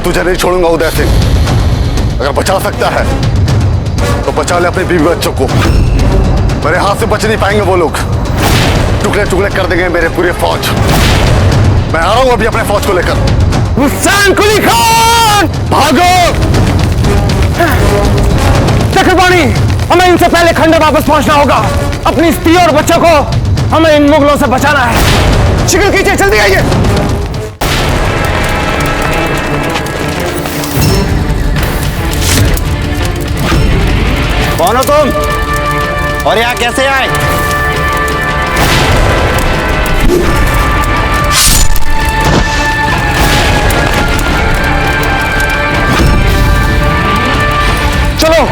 तुझे नहीं छोड़ूंगा उदय सिंह। अगर बचा सकता है तो बचा ले अपने बीवी बच्चों को। मेरे हाथ से बच नहीं पाएंगे वो लोग, टुकड़े टुकड़े कर देंगे मेरे पूरे फौज। मैं आ रहा हूं अभी अपने फौज को लेकर। हुसैन कुली खान भागो! चक्रपाणी, हमें इनसे पहले खंडर वापस पहुंचना होगा। अपनी स्त्री और बच्चों को हमें इन मुगलों से बचाना है। शिकल कीजिए, जल्दी आइए। कौन हो तुम और यहाँ कैसे आए? चलो।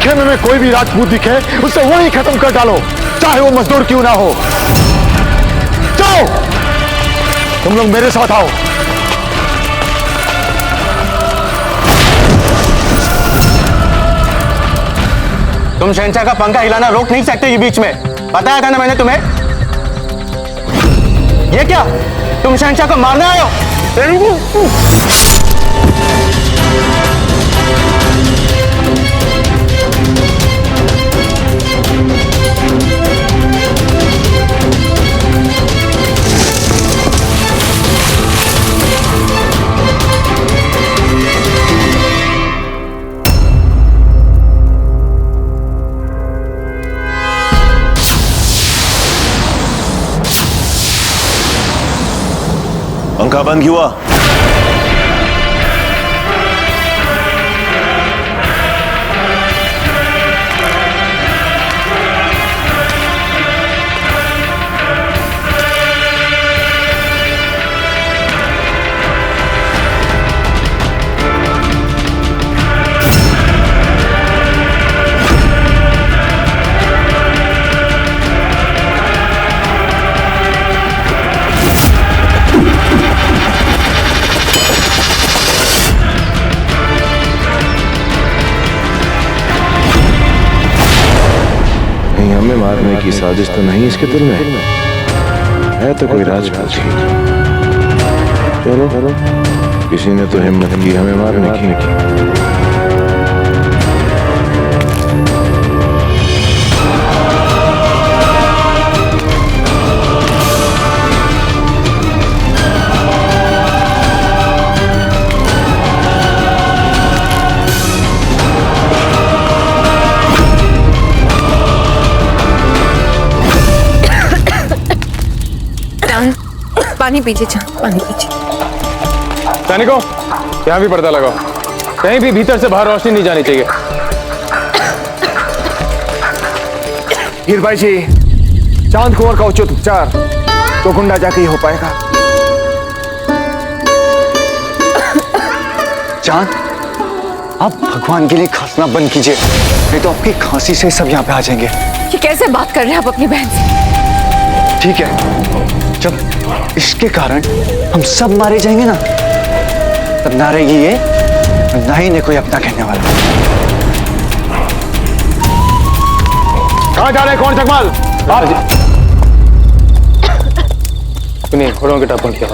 खेमे में कोई भी राजपूत दिखे उसे वहीं खत्म कर डालो, चाहे वो मजदूर क्यों ना हो। जाओ, तुम लोग मेरे साथ आओ। तुम शहंशाह का पंखा हिलाना रोक नहीं सकते ये बीच में, बताया था ना मैंने तुम्हें। ये क्या, तुम शहंशाह को मारने आए हो? पंखा बंद क्यों हुआ? हमें मारने की साजिश तो नहीं इसके दिल में है, तो कोई राजपूत ही। चलो किसी ने तो हिम्मत की हमें मारने की। पानी पीजिए, पानी पीजिए। सैनिकों, यहाँ भी पर्दा लगाओ, कहीं भी भीतर से बाहर रोशनी नहीं जानी चाहिए। हीर भाई जी, चांद कुंवर का उचित उपचार तो गुंडा जाके ही हो पाएगा। चांद, आप भगवान के लिए खांसना बंद कीजिए, नहीं तो आपकी खांसी से सब यहाँ पे आ जाएंगे। ये कैसे बात कर रहे हैं आप अपनी बहन से? ठीक है, जब इसके कारण हम सब मारे जाएंगे ना, तब ना रहेगी ये, ना ही ने कोई अपना कहने वाला। कहाँ जा रहे हैं? कौन चकमाल? अपनी घोड़ों के टापन क्या?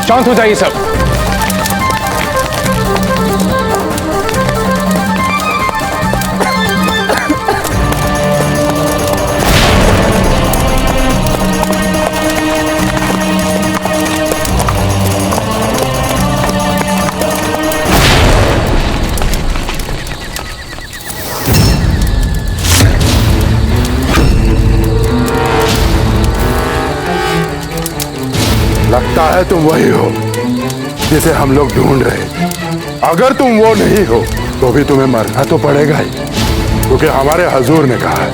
शांत हो जाइए सब। लगता है तुम वही हो जिसे हम लोग ढूंढ रहे। अगर तुम वो नहीं हो तो भी तुम्हें मरना तो पड़ेगा ही, क्योंकि हमारे हजूर ने कहा है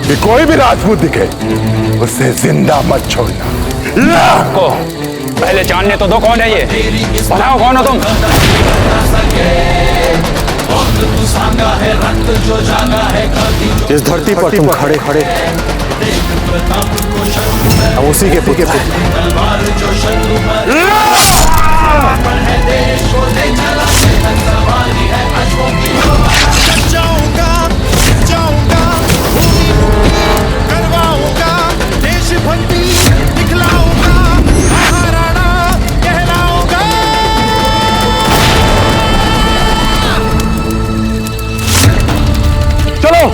कि कोई भी राजपूत दिखे उससे जिंदा मत छोड़ना। को पहले जानने तो दो, कौन है ये? बताओ कौन हो तुम? इस धरती पर तुम खड़े खड़े हम उसी के पुत्र हैं। जाऊंगा जाऊंगा करवाऊंगा देशभक्ति दिखलाऊंगा महाराणा कहलाऊंगा। चलो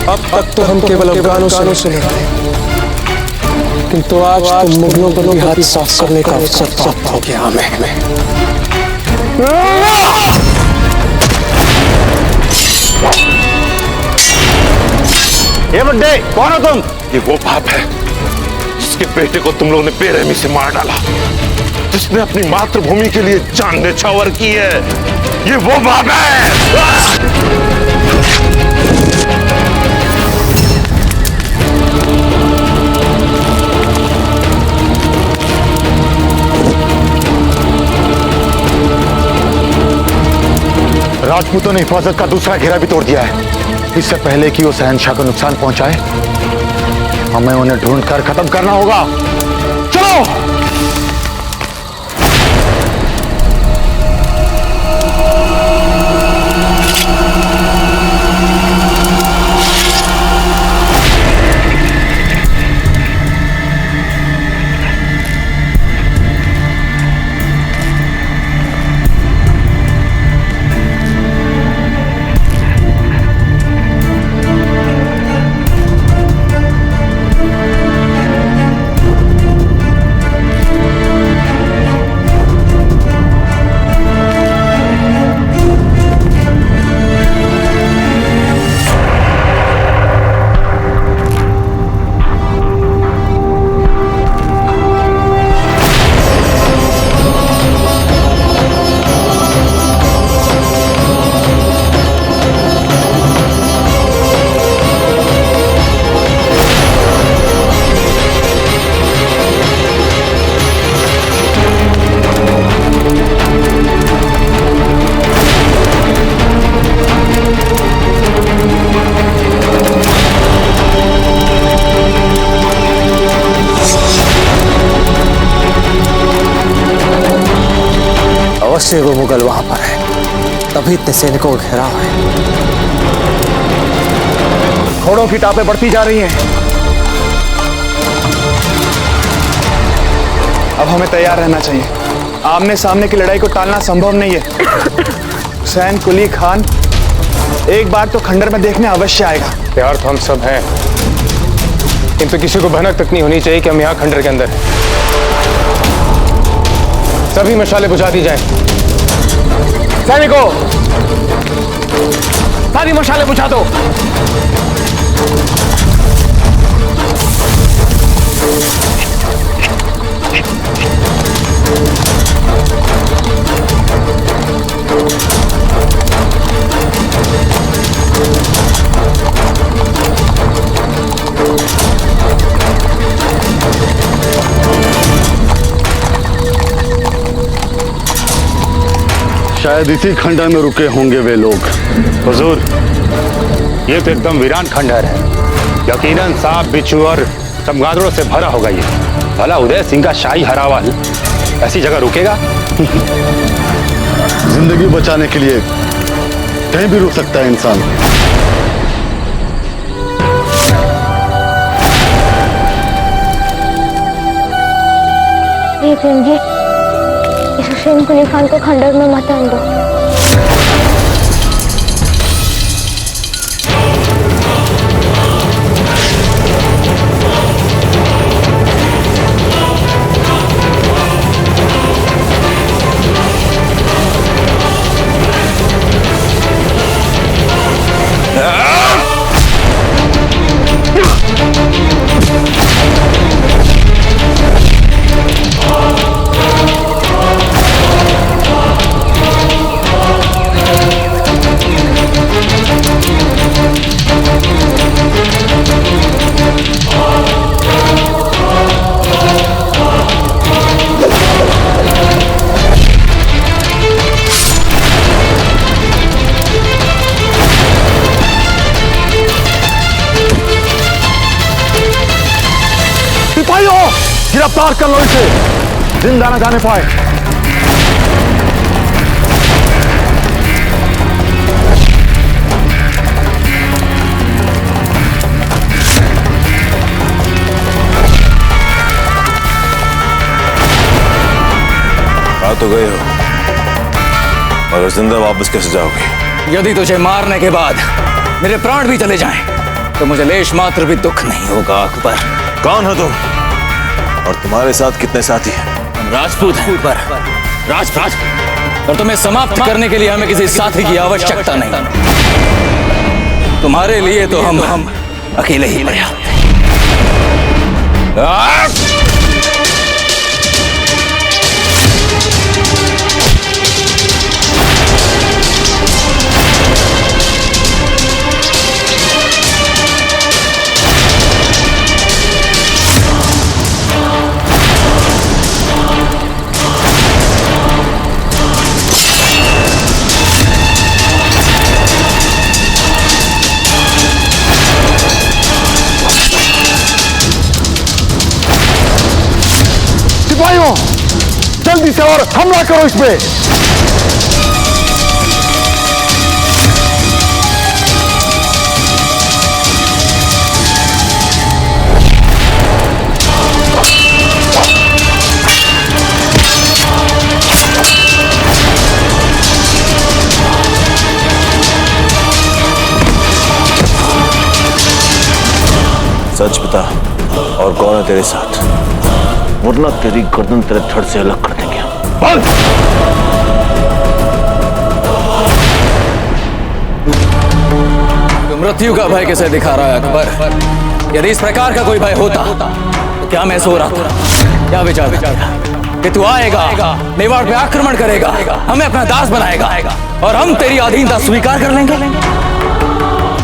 अब तक तो हम केवल अफगानों से सुने किंतु आज तुम मुगलों को भी हाथ साफ करने का अवसर प्राप्त हो गया हमें। ये बुड्ढे कौन हो तुम? ये वो बाप है जिसके बेटे को तुम लोगों ने बेरहमी से मार डाला, जिसने अपनी मातृभूमि के लिए जान न्यौछावर की है। ये वो बाप है। राजपूतों ने हिफाजत का दूसरा घेरा भी तोड़ दिया है। इससे पहले कि वो शहंशाह को नुकसान पहुंचाए, हमें उन्हें ढूंढकर खत्म करना होगा। चलो। अवश्य वो मुगल वहां पर है, तभी इतने सैनिकों का घेराव है। घोड़ों की टापें बढ़ती जा रही हैं। अब हमें तैयार रहना चाहिए। आमने सामने की लड़ाई को टालना संभव नहीं है। हुसैन कुली खान एक बार तो खंडर में देखने अवश्य आएगा। तैयार तो हम सब हैं, किंतु किसी को भनक तक नहीं होनी चाहिए कि हम यहाँ खंडर के अंदर हैं। सभी मशाले बुझा दी जाएं। सैनिकों, सारी मशाले बुझा दो। शायद इसी खंडर में रुके होंगे वे लोग। हुजूर, ये तो एकदम वीरान खंडर है। यकीनन सांप, बिच्छू और चमगादड़ों से भरा होगा ये। भला उदय सिंह का शाही हरावाल ऐसी जगह रुकेगा? जिंदगी बचाने के लिए कहीं भी रुक सकता है इंसान। जी, इस हुसैन कुली खान को खंडर में मत आने दो। जिंदा न जाने पाए। आ तो गए हो, मगर जिंदा वापस कैसे जाओगे? यदि तुझे मारने के बाद मेरे प्राण भी चले जाएं, तो मुझे लेश मात्र भी दुख नहीं होगा अकबर। कौन हो तुम और तुम्हारे साथ कितने साथी हैं? हम राजपूत हैं अकबर, राज और तुम्हें समाप्त करने के लिए हमें किसी साथी की आवश्यकता नहीं। तुम्हारे लिए तो हम अकेले ही पर्याप्त हैं। सिपाहियों, जल्दी से और हमला करो इस पे। सच बता, और कौन है तेरे साथ, वरना तेरी गर्दन तेरे धड़ से अलग कर देंगे। तो मृत्यु का भय कैसे दिखा रहा है अकबर? यदि इस प्रकार का कोई भय होता तो क्या मैं सो रहा था? क्या विचार कि तू आएगा, मेवाड़ पे आक्रमण करेगा, हमें अपना दास बनाएगा और हम तेरी अधीनता स्वीकार कर लेंगे?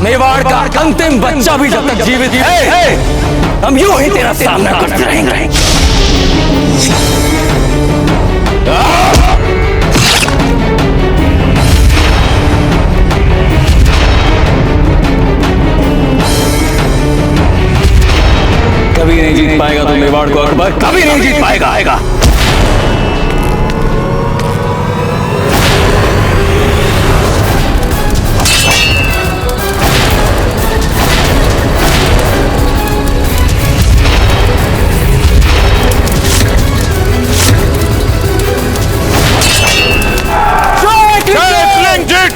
मेवाड़ का अंतिम बच्चा भी जब तक जीवित है, हम यूं ही तेरा सामना करते रहेंगे। कभी नहीं जीत पाएगा तू मेवाड़ को अकबर, कभी नहीं जीत पाएगा।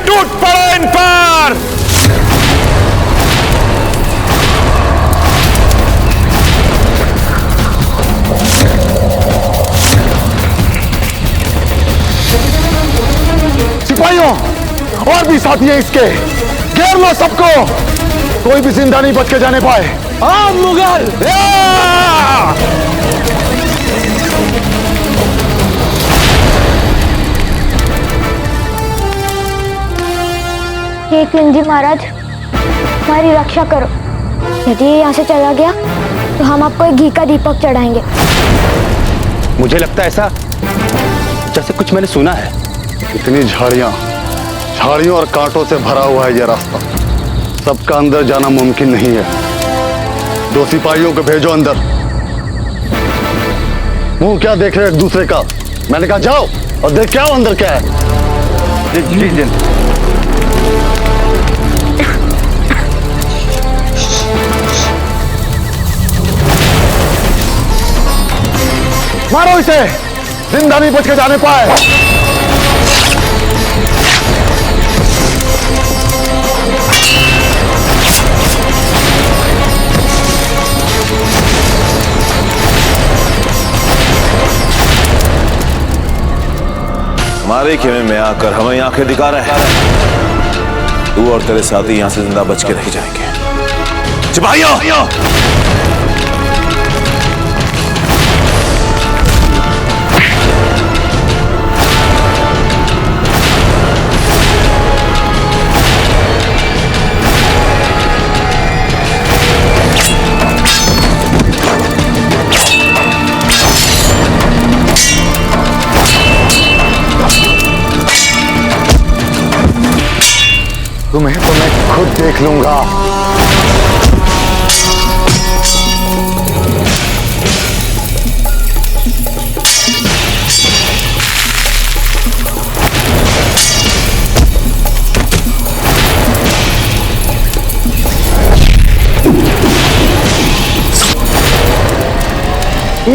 टूट पड़ो इन पर। सिपाहियों, और भी साथी हैं इसके, घेर लो सबको, कोई भी जिंदा नहीं बच के जाने पाए। हाँ मुगल, हे किंग जी महाराज, हमारी रक्षा करो। यदि ये यहाँ से चला गया तो हम आपको एक घी का दीपक चढ़ाएंगे। मुझे लगता है ऐसा जैसे कुछ मैंने सुना है। इतनी झाड़ियों और कांटों से भरा हुआ है यह रास्ता, सबका अंदर जाना मुमकिन नहीं है। 2 सिपाहियों को भेजो अंदर। मुंह क्या देख रहे एक दूसरे का? मैंने कहा जाओ और देख क्या अंदर क्या है। जी। मारो इसे, जिंदा नहीं बच के जाने पाए। हमारे खेमे में आकर हमें आंखें दिखा रहे हैं। तू और तेरे साथी यहां से जिंदा बच के रह जाएंगे। सिपाहियों, तुम्हें तो मैं खुद देख लूंगा। अब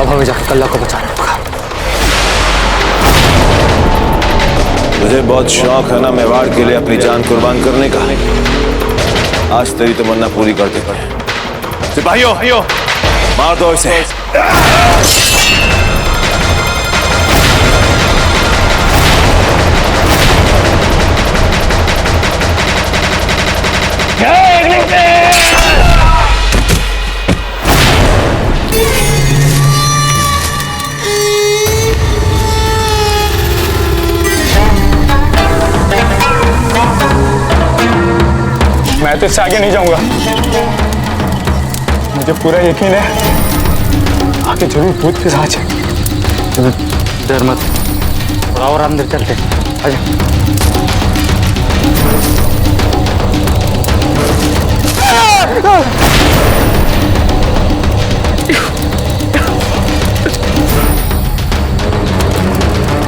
हमें जाकर कल्ला को बचाना होगा। मुझे बहुत शौक है ना मेवाड़ के लिए अपनी जान कुर्बान करने का। आज तेरी तमन्ना पूरी कर देते हैं। सिपाहियों, मार दो इसे। मैं तो इससे आगे नहीं जाऊंगा। मुझे पूरा यकीन है आगे जरूर भूत के साथ है। डर मत, थोड़ा और अंदर चलते। आजा।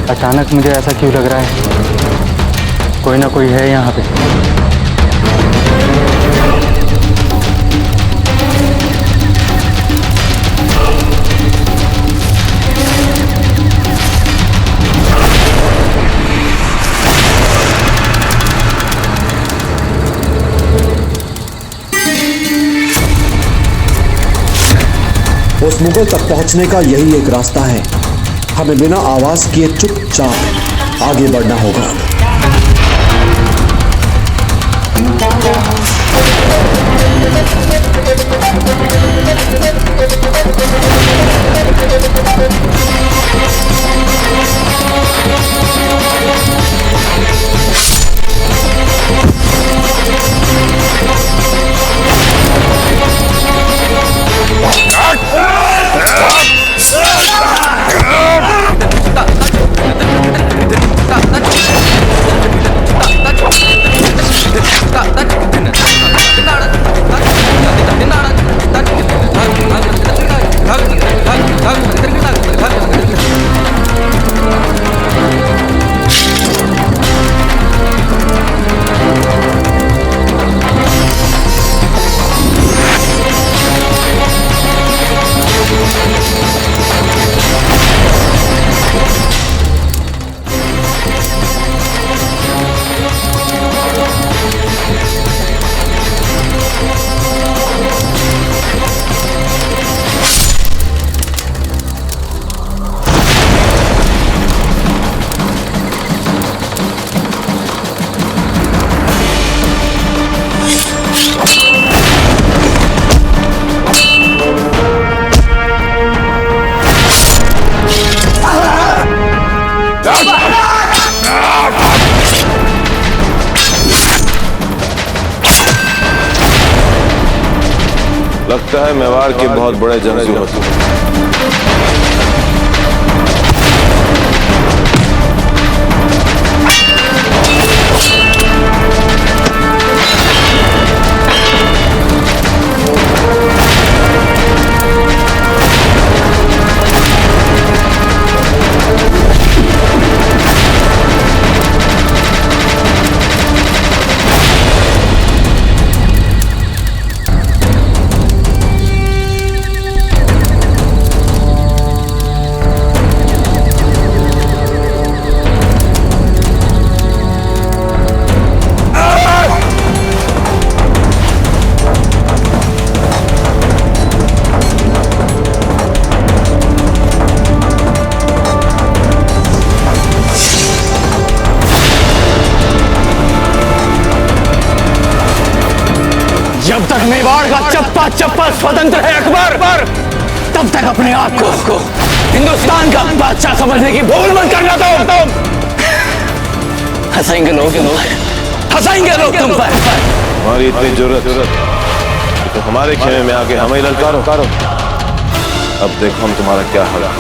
अचानक मुझे ऐसा क्यों लग रहा है कोई ना कोई है यहाँ पे। उस मुगल तक पहुंचने का यही एक रास्ता है। हमें बिना आवाज किए चुपचाप आगे बढ़ना होगा। लगता है मेवाड़ के बहुत बड़े जंगजू होते हैं। जब तक मेवाड़ का चप्पा चप्पा स्वतंत्र है अकबर, तब तक अपने आप को हिंदुस्तान का बादशाह समझने की भूल मत करना तुम। हंसाएंगे लोग तुम पर। हमारी इतनी जरूरत तो हमारे खेमे में आके हमें ललकारो। अब देखो हम तुम्हारा क्या हाल है।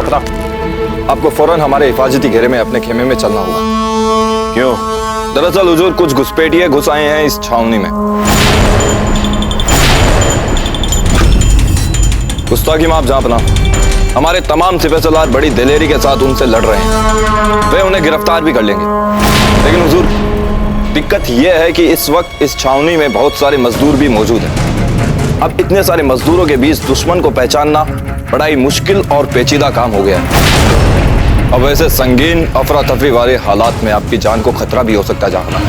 बता आपको फौरन हमारे हिफाजती घेरे में अपने खेमे में चलना होगा। क्यों? दरअसल हुजूर कुछ घुसपैठिए घुस आए हैं इस छावनी में। गुस्ताखी माफ जापना, हमारे तमाम सिपहसालार बड़ी दिलेरी के साथ उनसे लड़ रहे हैं। वे उन्हें गिरफ्तार भी कर लेंगे, लेकिन हुजूर दिक्कत यह है कि इस वक्त इस छावनी में बहुत सारे मजदूर भी मौजूद हैं। अब इतने सारे मजदूरों के बीच दुश्मन को पहचानना बड़ा ही मुश्किल और पेचीदा काम हो गया है। अब ऐसे संगीन अफरा तफरी वाले हालात में आपकी जान को खतरा भी हो सकता जाना,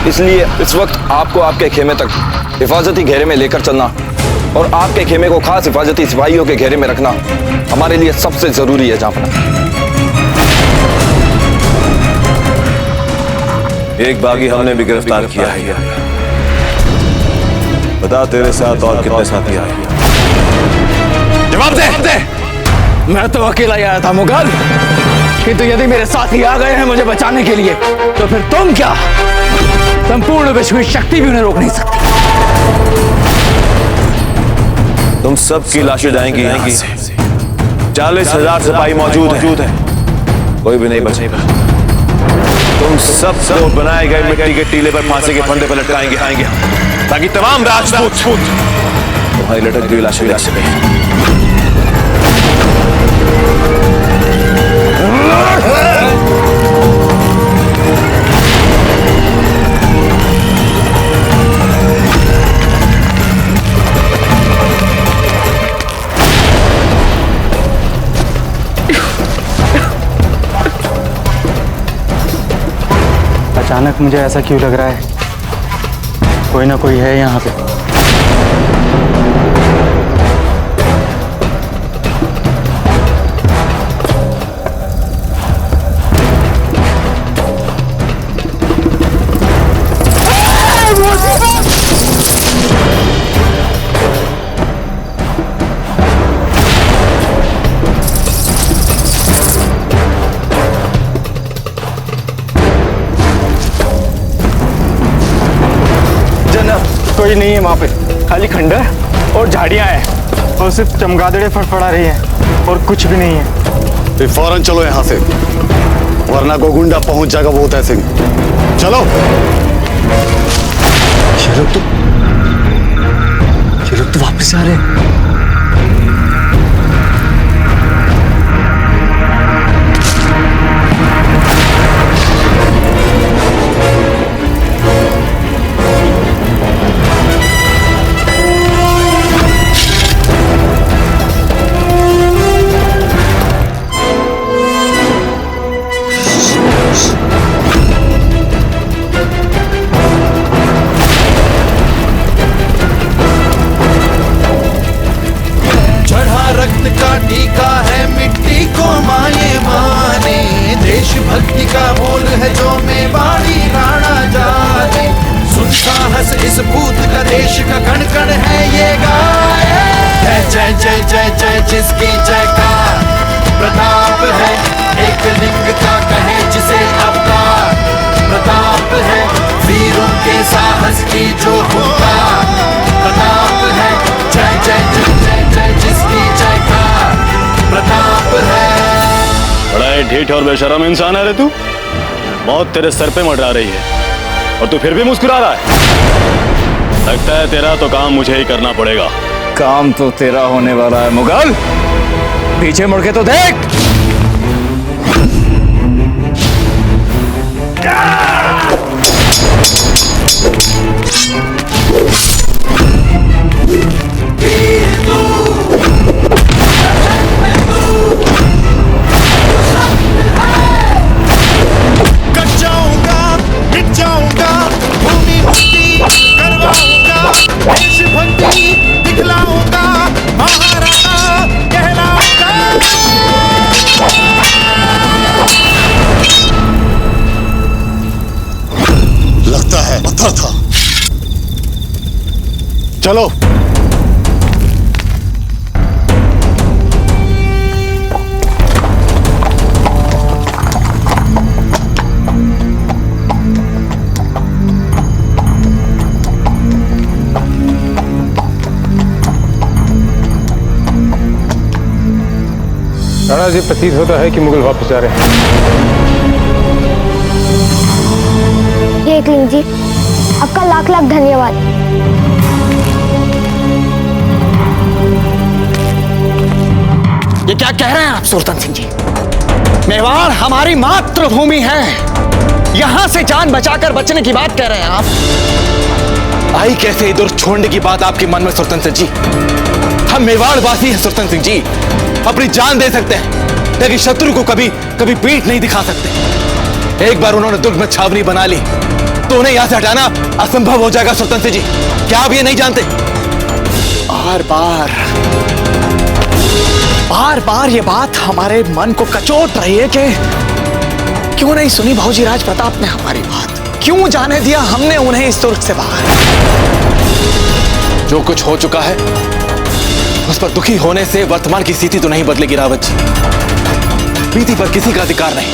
इसलिए इस वक्त आपको आपके खेमे तक हिफाजती घेरे में लेकर चलना और आपके खेमे को खास हिफाजती सिपाहियों के घेरे में रखना हमारे लिए सबसे जरूरी है जापना। एक बागी हमने भी गिरफ्तार किया है। बता तेरे साथ और कितने साथी आए? जवाब दे। मैं तो अकेला ही आया था मुगल, किंतु यदि मेरे साथी आ गए हैं मुझे बचाने के लिए तो फिर तुम क्या, संपूर्ण विश्व की शक्ति भी उन्हें रोक नहीं सकती। तुम सबकी लाशें जाएंगी यहाँ से। 40,000 सिपाही मौजूद हैं, कोई भी नहीं बचेगा। तुम सब बनाए गए मिट्टी के टीले पर फांसी के फंदे पर लटकाएंगे ताकि तमाम राजपूत तुम्हारी लटक हुई लाशें देख सकें। अचानक मुझे ऐसा क्यों लग रहा है कोई ना कोई है यहाँ पे। कोई नहीं है वहाँ पे, खाली खंडर और झाड़ियाँ हैं और सिर्फ चमगादड़ें फड़फड़ा रही हैं और कुछ भी नहीं है। फिर फौरन चलो यहाँ से, वरना गोगुंडा पहुंच जाएगा बहुत ऐसे। चलो। ये लोग तो वापस आ रहे हैं। टीका है मिट्टी को माये माने, देशभक्ति का बोल है जो मेवाड़ी राणा जाने। सुन साहस इस भूत का देश का कण कण है ये गाए। जय जय जय जय जय जिसकी जयकार प्रताप है, एक लिंग का कहे जिसे अवतार प्रताप है। वीरों के साहस की जो हुंकार प्रताप है। जय जय जय जय जय जिसकी जयकार प्रताप है। बड़ा ही ढीठ और बेशरम इंसान है रे तू। मौत तेरे सर पे मंडरा रही है और तू फिर भी मुस्कुरा रहा है। लगता है तेरा तो काम मुझे ही करना पड़ेगा। काम तो तेरा होने वाला है मुगल, पीछे मुड़ के तो देख। लगता है पत्थर था। चलो। राणा जी, प्रतीत होता है कि मुगल वापस जा रहे हैं। ये एकलिंग जी, आपका लाख लाख धन्यवाद। ये क्या कह रहे हैं आप सुल्तान सिंह जी? मेवाड़ हमारी मातृभूमि है, यहां से जान बचाकर बचने की बात कह रहे हैं आप? आई कैसे इधर छोड़ने की बात आपके मन में सुल्तान सिंह जी? हम मेवाड़ वासी हैं सुल्तान सिंह जी, अपनी जान दे सकते हैं लेकिन शत्रु को कभी कभी पीठ नहीं दिखा सकते। एक बार उन्होंने दुर्ग में छावनी बना ली तो उन्हें यहां से हटाना असंभव हो जाएगा सुल्तान सिंह जी। क्या आप ये नहीं जानते? बार बार ये बात हमारे मन को कचोट रही है कि क्यों नहीं सुनी भौजी राज प्रताप ने हमारी बात, क्यों जाने दिया हमने उन्हें इस दुर्ग से बाहर। जो कुछ हो चुका है उस पर दुखी होने से वर्तमान की स्थिति तो नहीं बदलेगी रावत जी। बीती पर किसी का अधिकार नहीं।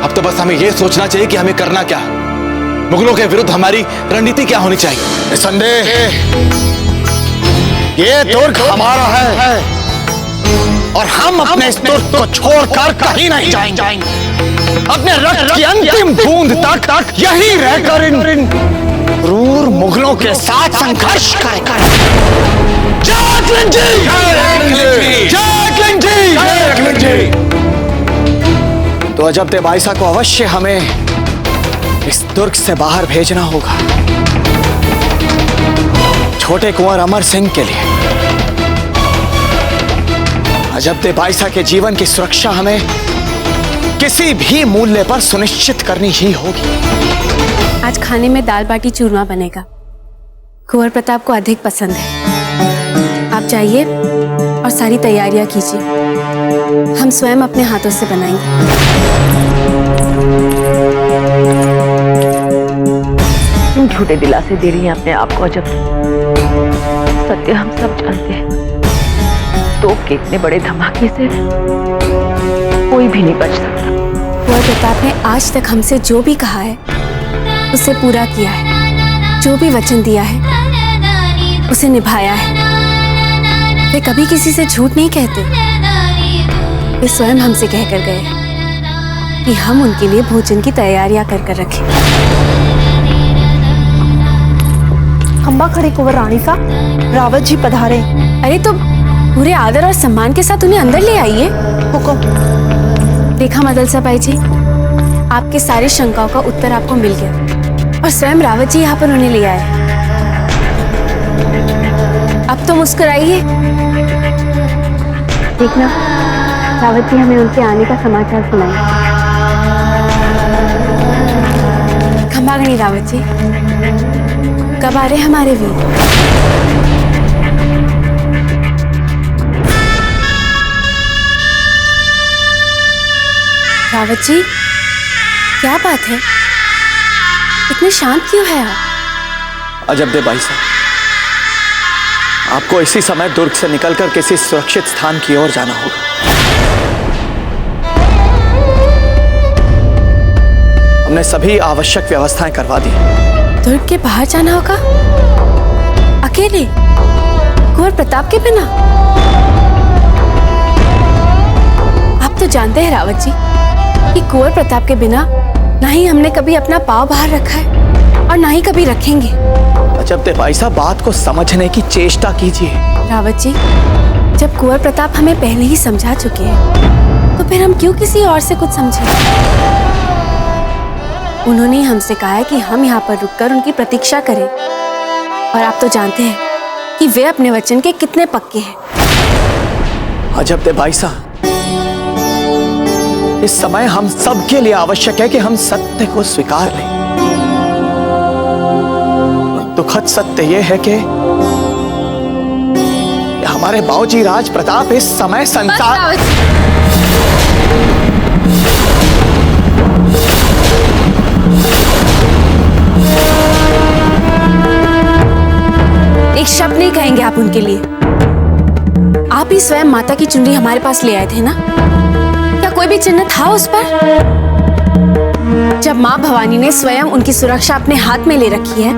अब तो बस हमें यह सोचना चाहिए कि हमें करना क्या है, मुगलों के विरुद्ध हमारी रणनीति क्या होनी चाहिए। निसंदेह ये दुर्ग हमारा है और हम अपने इस दुर्ग को छोड़कर कहीं नहीं जाएंगे। अपने रक्त की अंतिम बूंद तक यहीं रहकर इन क्रूर मुगलों के साथ संघर्ष करेंगे। जय एकलिंग जी! जय एकलिंग जी! तो अजब बाईसा को अवश्य हमें इस दुर्ग से बाहर भेजना होगा, छोटे कुंवर अमर सिंह के लिए। अजब बाईसा के जीवन की सुरक्षा हमें किसी भी मूल्य पर सुनिश्चित करनी ही होगी। आज खाने में दाल बाटी चूरमा बनेगा, कुंवर प्रताप को अधिक पसंद है। आप जाइए और सारी तैयारियां कीजिए, हम स्वयं अपने हाथों से बनाएंगे। तुम झूठे दिलासे दे रही हैं अपने आप को अजब। सत्य हम सब जानते हैं, तो के इतने बड़े धमाके से कोई भी नहीं बच सकता। कुंवर प्रताप ने आज तक हमसे जो भी कहा है उसे पूरा किया है, जो भी वचन दिया है उसे निभाया है। वे कभी किसी से झूठ नहीं कहते। वे स्वयं हमसे कहकर गए कि हम उनके लिए भोजन की तैयारियां कर रखें। खंबा खड़े कुंवर रानी साहब, रावत जी पधारे। अरे तो पूरे आदर और सम्मान के साथ उन्हें अंदर ले आइए। हुकुम। देखा मदल साहब जी, आपके सारी शंकाओं का उत्तर आपको मिल गया और स्वयं रावत जी यहाँ पर उन्हें ले आए। अब तो मुस्कुराइए। देखना, रावत जी हमें उनके आने का समाचार सुनाए। खंबागणी रावत जी, कब आ रहे हमारे वीर? रावत जी, क्या बात है, इतने शांत क्यों है आप? अजब बाईसा, आपको इसी समय दुर्ग से निकलकर किसी सुरक्षित स्थान की ओर जाना होगा। हमने सभी आवश्यक व्यवस्थाएं करवा दी। दुर्ग के बाहर जाना होगा? अकेले? कुंवर प्रताप के बिना? आप तो जानते हैं रावत जी कि कुंवर प्रताप के बिना ना ही हमने कभी अपना पांव बाहर रखा है और ना ही कभी रखेंगे। अजब बाईसा, बात को समझने की चेष्टा कीजिए। रावत जी, जब कुंवर प्रताप हमें पहले ही समझा चुके हैं तो फिर हम क्यों किसी और से कुछ समझें? उन्होंने हमसे कहा है कि हम यहाँ पर रुककर उनकी प्रतीक्षा करें और आप तो जानते हैं कि वे अपने वचन के कितने पक्के हैं। अजब बाईसा, इस समय हम सबके लिए आवश्यक है कि हम सत्य को स्वीकार लें। दुखद सत्य यह है कि हमारे बाबूजी राज प्रताप इस समय संसार एक शब्द नहीं कहेंगे आप उनके लिए। आप ही स्वयं माता की चुनरी हमारे पास ले आए थे ना? क्या कोई भी चिन्ह था उस पर? जब माँ भवानी ने स्वयं उनकी सुरक्षा अपने हाथ में ले रखी है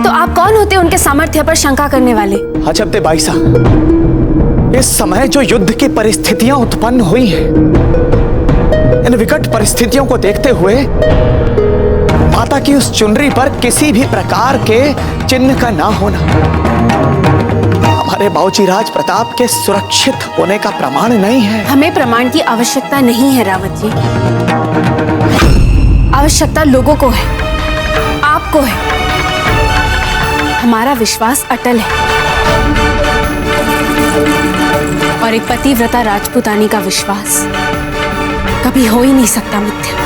तो आप कौन होते उनके सामर्थ्य पर शंका करने वाले? अजब बाईसा, इस समय जो युद्ध की परिस्थितियां उत्पन्न हुई हैं, इन विकट परिस्थितियों को देखते हुए माता की उस चुनरी पर किसी भी प्रकार के चिन्ह का ना होना हमारे बाबूजी राज प्रताप के सुरक्षित होने का प्रमाण नहीं है। हमें प्रमाण की आवश्यकता नहीं है रावत जी। आवश्यकता लोगों को है, आपको है। हमारा विश्वास अटल है और एक पतिव्रता राजपूतानी का विश्वास कभी हो ही नहीं सकता मिथ्या।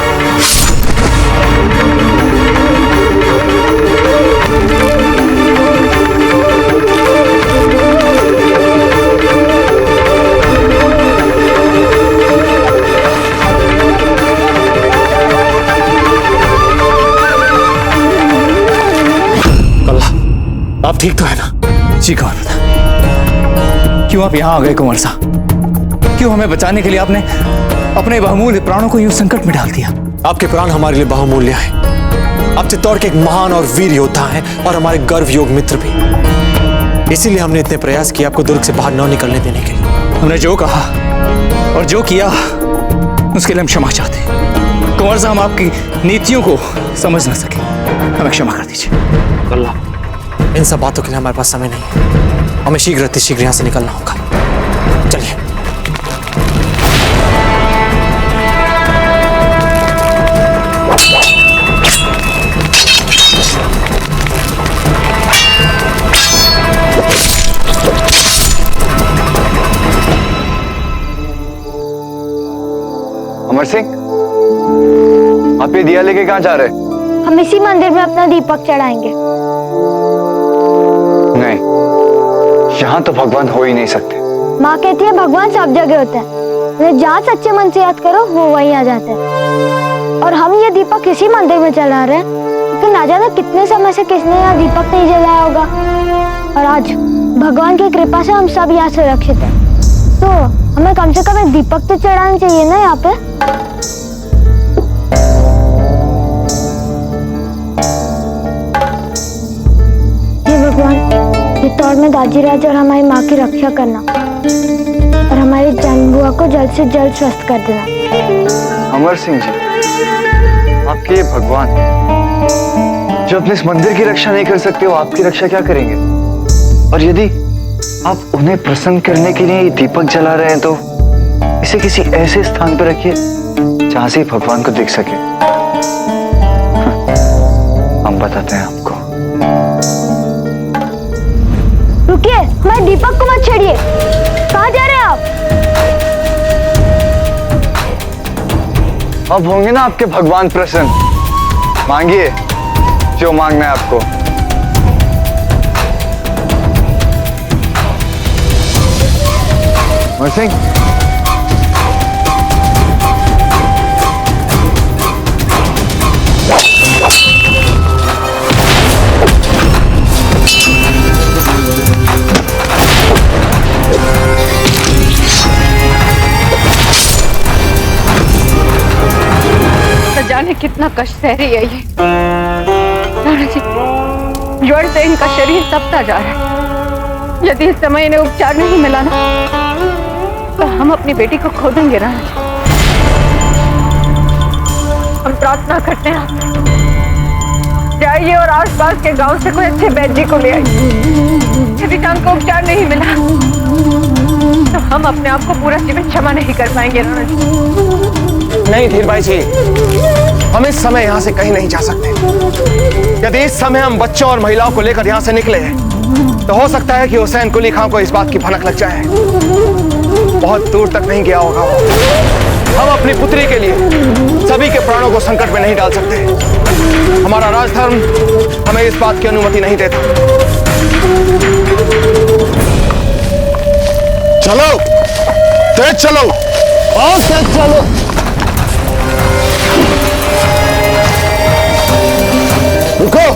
आप ठीक तो है ना? जी कौन बता, क्यों आप यहाँ आ गए कुंवर साहब? क्यों हमें बचाने के लिए आपने अपने बहुमूल्य प्राणों को यूं संकट में डाल दिया? आपके प्राण हमारे लिए बहुमूल्य हैं। आप चित्तौड़ के एक महान और वीर योद्धा हैं और हमारे गर्व योग मित्र भी। इसीलिए हमने इतने प्रयास किए आपको दुर्ग से बाहर न निकलने देने के लिए। हमने जो कहा और जो किया उसके लिए हम क्षमा चाहते हैं। कुंवर साहब, हम आपकी नीतियों को समझ न सके, हमें क्षमा कर दीजिए। अल्लाह, इन सब बातों के लिए हमारे पास समय नहीं है। हमें शीघ्र अतिशीघ्र यहाँ से निकलना होगा। चलिए। अमर सिंह, आप ये दिया लेके कहाँ जा रहे? हम इसी मंदिर में अपना दीपक चढ़ाएंगे। नहीं, यहाँ तो भगवान हो ही नहीं सकते। माँ कहती है भगवान सब जगह होते हैं, उन्हें जहाँ सच्चे मन से याद करो वो वहीं आ जाते हैं। और हम ये दीपक इसी मंदिर में जला रहे हैं क्योंकि ना जाने कितने समय से किसने यहाँ दीपक नहीं जलाया होगा। और आज भगवान की कृपा से हम सब यहाँ सुरक्षित हैं। तो हमें कम से कम एक दीपक तो चढ़ाना चाहिए ना यहाँ पे। हे भगवान, चित्तौड़ में दादी राज और हमारी माँ की रक्षा करना और हमारी जान बुआ को जल्द से जल्द स्वस्थ कर देना। अमर सिंह जी, आपके ये भगवान जो अपने इस मंदिर की रक्षा नहीं कर सकते, वो आपकी रक्षा क्या करेंगे? और यदि आप उन्हें प्रसन्न करने के लिए दीपक जला रहे हैं तो इसे किसी ऐसे स्थान पर रखिए जहां से भगवान को दिख सके। हम बताते हैं आपको। रुकिए, हमारे दीपक को मत छेड़िए। कहाँ जा रहे हैं आप? अब होंगे ना आपके भगवान प्रसन्न। मांगिए जो मांगना है आपको। अमर सिंह, न जाने कितना कष्ट सह रही है ये। राणा जी, ज्वर से इनका शरीर तपता जा रहा है। यदि इस समय इन्हें उपचार नहीं मिला ना तो हम अपनी बेटी को खो देंगे। राणा जी, हम प्रार्थना करते हैं आपसे, जाइए और आसपास के गांव से कोई अच्छे वैद्य जी को ले आइए। यदि हमको उपचार नहीं मिला तो हम अपने आप को पूरा जीवन क्षमा नहीं कर पाएंगे। राणा जी, नहीं धीरभाई जी, हम इस समय यहाँ से कहीं नहीं जा सकते। यदि इस समय हम बच्चों और महिलाओं को लेकर यहाँ से निकले तो हो सकता है कि हुसैन कुली खां को इस बात की भनक लग जाए। बहुत दूर तक नहीं गया होगा वो। हम अपनी पुत्री के लिए सभी के प्राणों को संकट में नहीं डाल सकते। हमारा राजधर्म हमें इस बात की अनुमति नहीं देता। चलो, तेज चलो, और तेज चलो। रुको।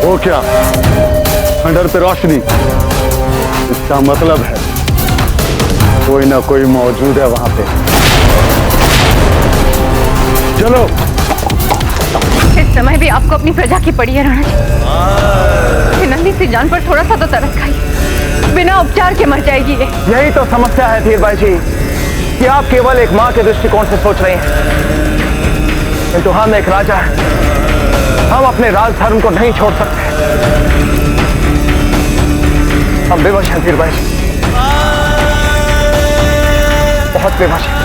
वो क्या? खंडर पे रोशनी, इसका मतलब है कोई ना कोई मौजूद है वहां पे। चलो। इस समय भी आपको अपनी प्रजा की पड़ी है राणा जी। नंदी सी जान पर थोड़ा सा तो तरस खाइए, बिना उपचार के मर जाएगी ये। यही तो समस्या है धीरबाई जी कि आप केवल एक माँ के दृष्टिकोण से सोच रहे हैं, किंतु हम एक राजा हैं, हम अपने राजधर्म को नहीं छोड़ सकते। हम बेवश हैं धीरबाई जी, बहुत बेवश हैं।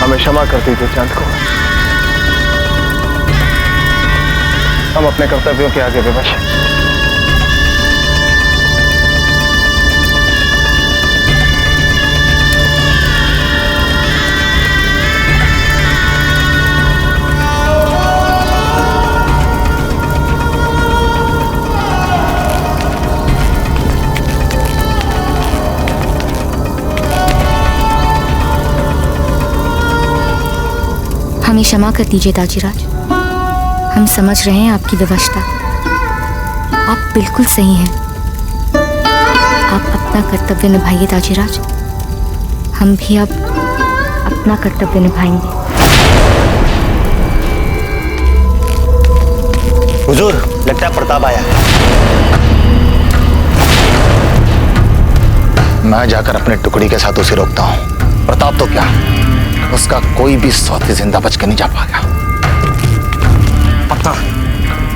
हमें क्षमा कर दीजिए चंद को, हम अपने कर्तव्यों के आगे विवश हैं। हमें क्षमा कर दीजिए ताजीराज, हम समझ रहे हैं आपकी विवशता। आप बिल्कुल सही हैं। आप अपना कर्तव्य निभाइए ताजीराज, हम भी अब अपना कर्तव्य निभाएंगे। हुजूर, लगता है प्रताप आया। मैं जाकर अपने टुकड़ी के साथ उसे रोकता हूँ। प्रताप तो क्या, उसका कोई भी स्वाति जिंदा बच के नहीं जा पाएगा। पक्का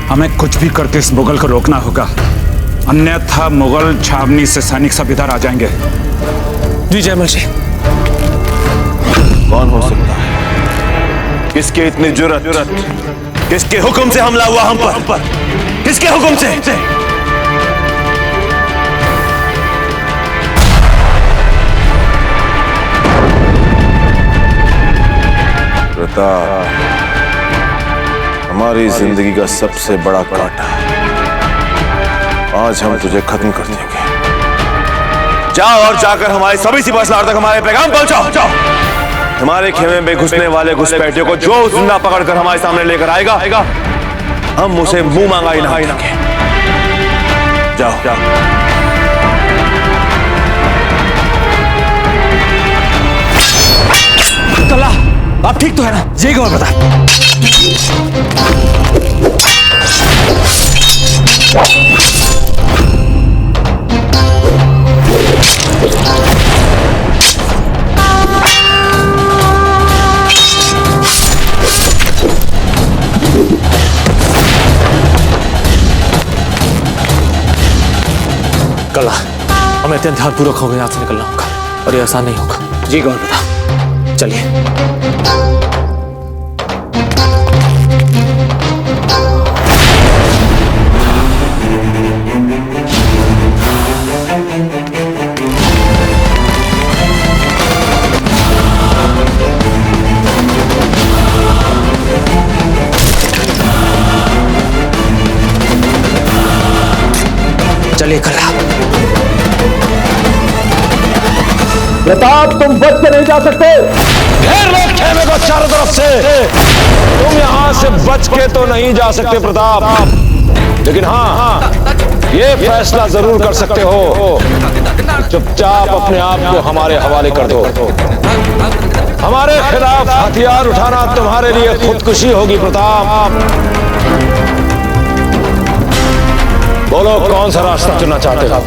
हमें कुछ भी करके इस मुगल को रोकना होगा, अन्यथा मुगल छावनी से सैनिक सब इधर आ जाएंगे। जी जयमल जी। कौन हो सकता है? किसके इतनी जुर्रत? किसके हुक्म से हमला हुआ हम पर? किसके हुक्म से? प्रताप, हमारी जिंदगी का सबसे बड़ा कांटा, आज हम तुझे खत्म कर देंगे। जाओ और जाकर हमारे सभी सिपाहीसार तक हमारे पैगाम पहुंचाओ। जाओ। हमारे खेमे में घुसने वाले घुसपैठियों को जो जिंदा पकड़कर हमारे सामने लेकर आएगा, हम उसे मुंह मांगा इनाम देंगे। जाओ जाओ। कला, आप ठीक तो है ना? जी गौर बता। कला, हमें अत्यंत ध्यानपूर्वक होकर यहाँ से निकलना होगा और ये आसान नहीं होगा। जी गौर बता। चलिए। चलिए कला। प्रताप, तुम बच के नहीं जा सकते। घेर लो खेमे को चारों तरफ से। तुम यहां से बच के तो नहीं जा सकते प्रताप, लेकिन हाँ, ये फैसला जरूर कर सकते हो, चुपचाप अपने आप को हमारे हवाले कर दो। हमारे खिलाफ हथियार उठाना तुम्हारे लिए खुदकुशी होगी प्रताप। बोलो, कौन सा रास्ता चुनना चाहते हो?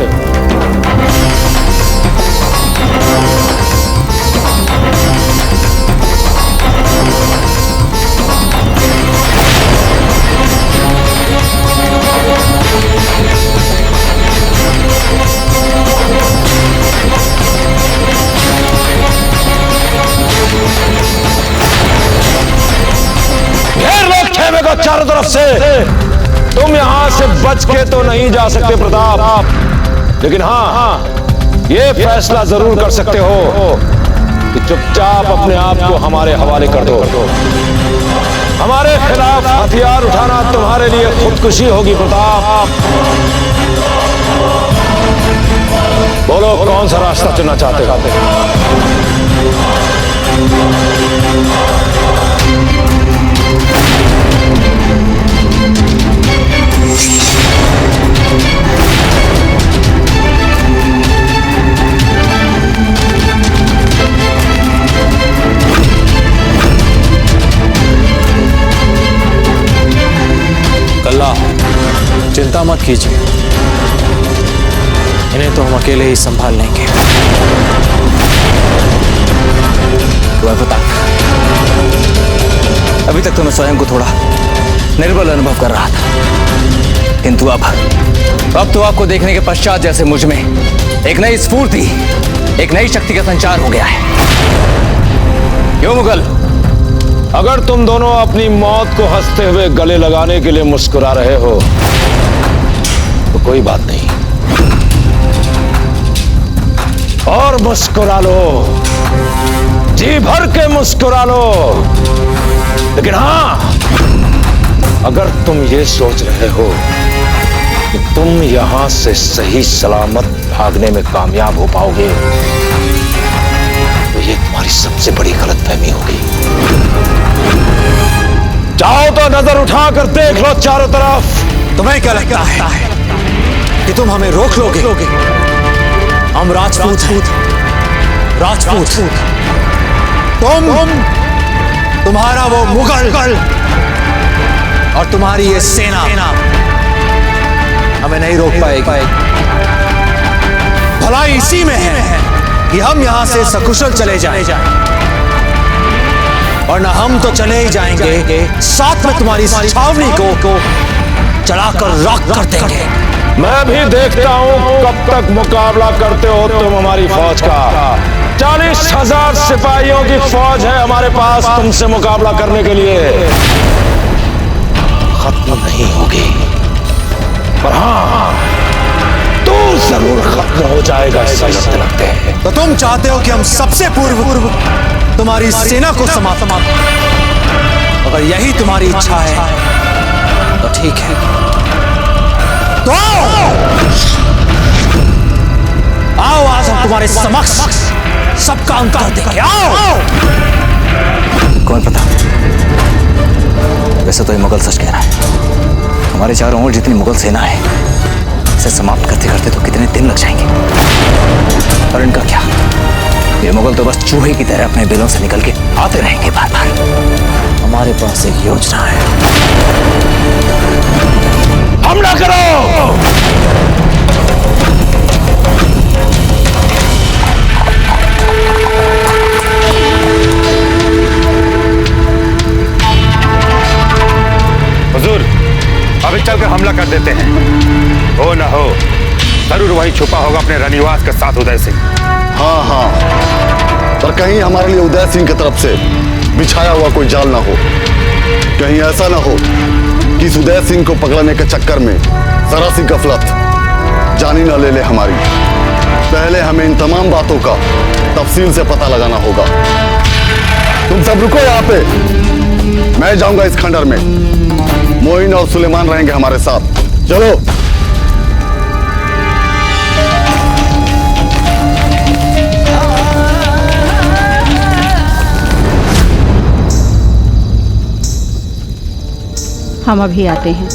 घेर लो खेमे को चारों तरफ से। तुम यहां से बच के तो नहीं जा सकते प्रताप, लेकिन हाँ, ये फैसला जरूर कर सकते हो कि चुपचाप अपने आप को हमारे हवाले कर दो। हमारे खिलाफ हथियार उठाना तुम्हारे लिए खुदकुशी होगी प्रताप। बोलो कौन सा रास्ता चुनना चाहते हो? कल्ला, चिंता मत कीजिए, इन्हें तो हम अकेले ही संभाल लेंगे। प्रताप, अभी तक तो मैं स्वयं को थोड़ा निर्बल अनुभव कर रहा था, किंतु अब तो आपको देखने के पश्चात जैसे मुझ में एक नई स्फूर्ति, एक नई शक्ति का संचार हो गया है। क्यों मुगल? अगर तुम दोनों अपनी मौत को हंसते हुए गले लगाने के लिए मुस्कुरा रहे हो तो कोई बात नहीं, और मुस्कुरा लो, जी भर के मुस्कुरा लो। लेकिन हाँ, अगर तुम ये सोच रहे हो कि तुम यहां से सही सलामत भागने में कामयाब हो पाओगे तो ये तुम्हारी सबसे बड़ी गलतफहमी होगी। चाहो तो नजर उठाकर देख लो चारों तरफ। तुम्हें क्या लगता है कि तुम हमें रोक लोगे? हम राजपूत हैं, राजपूत। तुम्हारा वो मुगल और तुम्हारी ये सेना हमें नहीं रोक पाएगी। भलाई इसी में है कि हम यहां से सकुशल चले जाएं, और ना हम तो चले ही जाएंगे, साथ में तुम्हारी छावनी को चढ़ाकर राख कर देंगे। मैं भी देखता हूं कब तक मुकाबला करते हो तुम हमारी फौज का। 40,000 सिपाहियों की फौज है हमारे पास तुमसे मुकाबला करने के लिए। खत्म नहीं होगी, पर हाँ, तू जरूर खत्म हो जाएगा, ऐसा लगते हैं। तो तुम चाहते हो कि हम सबसे पूर्व तुम्हारी सेना को समाप्त? अगर यही तुम्हारी इच्छा है तो ठीक है, तो आओ आज हम तुम्हारे समक्ष सबका अंत कर देंगे। आओ। कौन प्रताप? वैसे तो ये मुगल सच कह रहा है। हमारे चारों ओर जितनी मुगल सेना है, इसे समाप्त करते करते तो कितने दिन लग जाएंगे। और इनका क्या? ये मुगल तो बस चूहे की तरह अपने बिलों से निकल के आते रहेंगे बार बार। हमारे पास एक योजना है। हमला करो! हुजूर, अभी चलकर हमला कर देते हैं। हो ना हो, जरूर वही छुपा होगा अपने रनिवास के साथ उदय सिंह। हाँ हाँ, पर कहीं हमारे लिए उदय सिंह की तरफ से बिछाया हुआ कोई जाल ना हो। कहीं ऐसा ना हो कि इस उदय सिंह को पकड़ने के चक्कर में जरा सी गफलत जानी ना ले हमारी। पहले हमें इन तमाम बातों का तफसील से पता लगाना होगा। तुम सब रुको यहाँ पे, मैं जाऊंगा इस खंडर में। मोइन और सुलेमान रहेंगे हमारे साथ। चलो। हम अभी आते हैं।